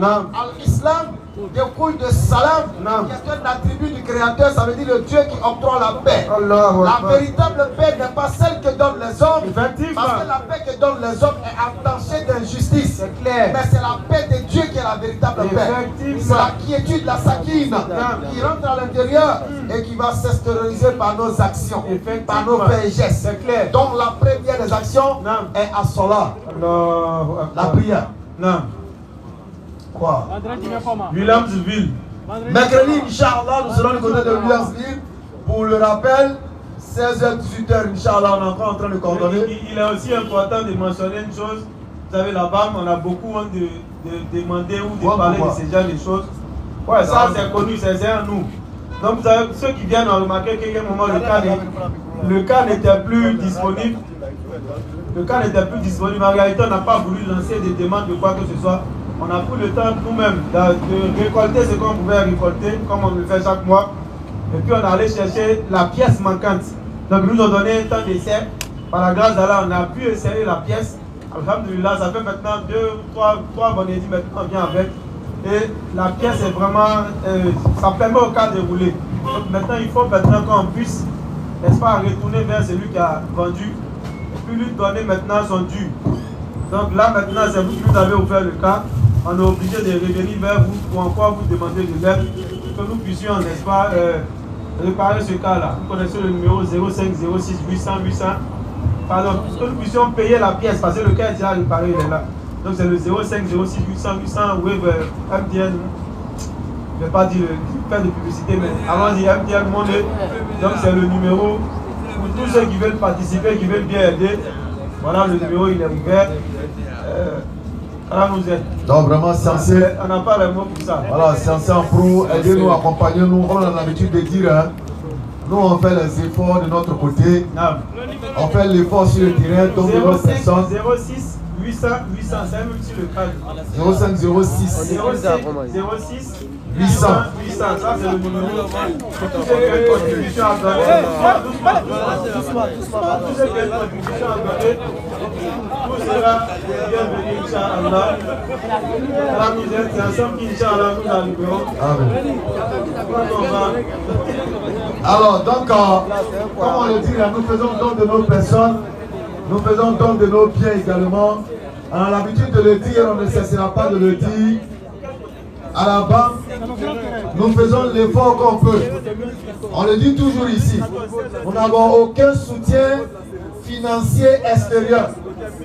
L'islam découle de salam, qui est un attribut du créateur, ça veut dire le Dieu qui octroie la paix. La véritable paix n'est pas celle que donnent les hommes, parce que la paix que donnent les hommes est entachée d'injustice. Mais c'est la paix de Dieu qui est la véritable paix. C'est la quiétude, la sakine, qui rentre à l'intérieur et qui va s'extérioriser par nos actions, par nos faits et gestes. Donc la première des actions est à Salah, la prière. Quoi? Williamsville. Mercredi, Inch'Allah, nous serons du côté de Williamsville. Pour le rappel, 16h-18h, Inch'Allah, on est encore en train de coordonner. Il est aussi important de mentionner une chose. Vous savez, là-bas, on a beaucoup de demander ou de parler de ces genre de choses. Ouais, ça c'est connu, c'est à nous. Donc, vous savez, ceux qui viennent ont remarqué qu'à un moment, le cas n'était plus disponible. Le cas n'était plus disponible. En réalité, on n'a pas voulu lancer des demandes de quoi que ce soit. On a pris le temps nous-mêmes de récolter ce qu'on pouvait récolter, comme on le fait chaque mois. Et puis on est allé chercher la pièce manquante. Donc ils nous ont donné un temps d'essai. Par la grâce d'Allah, on a pu essayer la pièce. Alhamdulillah, ça fait maintenant 2 ou 3 vendredis maintenant on vient avec. Et la pièce est vraiment, ça permet au cas de rouler. Donc maintenant il faut maintenant qu'on puisse, n'est-ce pas, retourner vers celui qui a vendu. Et puis lui donner maintenant son dû. Donc là maintenant c'est vous qui nous avez ouvert le cas. On est obligé de revenir vers vous ou encore vous demander de l'aide pour que nous puissions, n'est-ce pas, réparer ce cas-là. Vous connaissez le numéro 05 06 800 800. Pardon, pour que nous puissions payer la pièce parce que le cas est déjà réparé, il est là. Donc c'est le 05 06 800 800 Wave MTN. Je ne vais pas dire faire de publicité, mais avant de dire MTN Money. Donc c'est le numéro pour tous ceux qui veulent participer, qui veulent bien aider. Voilà, le numéro il est ouvert. Donc vraiment censé. On n'a pas le mot pour ça. Voilà, censé en pro, aidez-nous, accompagnez-nous. On a l'habitude de dire, hein, nous on fait les efforts de notre côté. On fait l'effort sur le terrain, donc de notre personne. 06 800 800, c'est même sur le cadre. 05 06 06 800. Ça c'est le numéro. Tout ce qui est contribution à donner. Tout ce qui est contribution à donner. Tout sera bienvenu, Inch'Allah. Là, nous êtes ensemble, Inch'Allah, nous arriverons. Alors, donc, comme on le dit, là, nous faisons don de nos personnes, nous faisons don de nos biens également. On a l'habitude de le dire, on ne cessera pas de le dire. À la banque, nous faisons l'effort qu'on peut. On le dit toujours ici. Nous n'avons aucun soutien financier extérieur.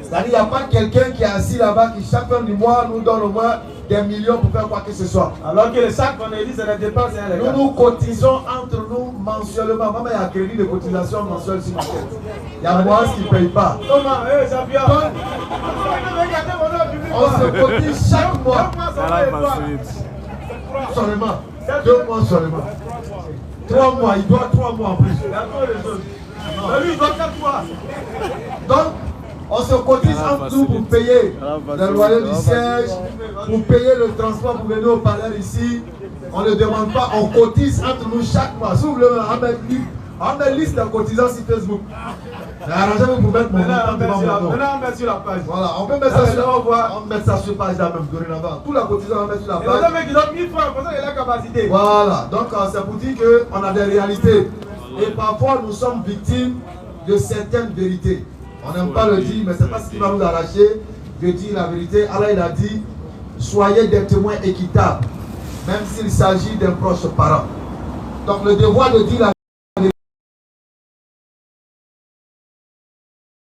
C'est-à-dire qu'il n'y a pas quelqu'un qui est assis là-bas qui chaque fin du mois nous donne au moins des millions pour faire quoi que ce soit. Alors que chaque vendredi, c'est la dépense. Nous nous cotisons entre nous mensuellement. Maman, il y a un crédit de cotisation mensuelle sur ma tête. Il y a moi qui ne paye pas. Comment? Ça vient. On se cotise chaque mois. Seulement. 2 mois seulement. 3 mois. Il doit 3 mois en plus. Lui, il doit 4 mois. Donc, on se cotise entre nous pour payer le loyer du siège, pour payer le transport pour venir au palais ici. On ne demande pas, on cotise entre nous chaque mois. Si vous voulez, on met liste de cotisants sur Facebook. Arrangez-vous pour mettre mon nom. Maintenant, on met sur la page. Voilà, on peut mettre ça sur la page. On met ça sur la page là même, dorénavant. Tout la cotisation, on met sur la page. Et les mecs, ils ont 1000 francs, pour ça, il a la capacité. Voilà, donc c'est pour dire qu'on a des réalités. Et parfois, nous sommes victimes de certaines vérités. On n'aime pas le dire, mais ce n'est pas ce qui va nous arracher de dire la vérité. Allah, il a dit, soyez des témoins équitables, même s'il s'agit d'un proche parent. Donc le devoir de dire la vérité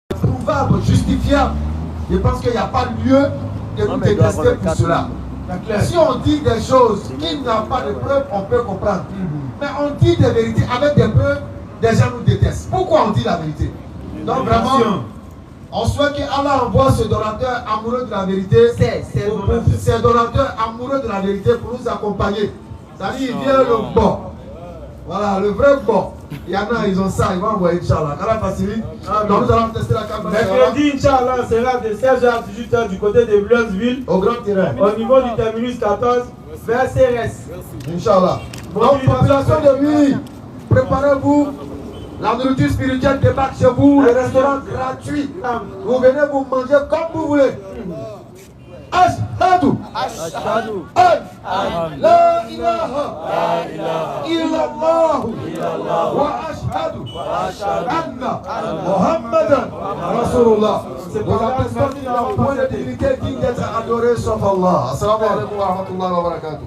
est prouvable, justifiable. Je pense qu'il n'y a pas lieu de nous détester pour cela. Si on dit des choses qui n'ont pas de preuves, on peut comprendre. Mais on dit des vérités avec des preuves, des gens nous détestent. Pourquoi on dit la vérité? Donc vraiment, on souhaite qu'Allah envoie ce donateur amoureux de la vérité, ces donateurs amoureux de la vérité pour nous accompagner. C'est-à-dire, il vient le bon. Voilà, le vrai bon. Il y en a, ils ont ça, ils vont envoyer Inch'Allah. Quand la facilite, donc nous allons tester la carte. Mercredi, Inch'Allah, sera de 16h à 18h du côté de Bleunsville, au grand terrain, au niveau du terminus 14, vers CRS. Inch'Allah. Donc, population de Mui, préparez-vous. La nourriture spirituelle débarque chez vous, les restaurants gratuits. Vous venez vous manger comme vous voulez. Ashhadu an la ilaha illallah wa ashhadu anna Muhammadan Rasulullah. Nous attestons qu'il n'y a point de divinité digne d'être adorée sauf Allah. Assalamu alaikum wa rahmatullahi wa barakatuh.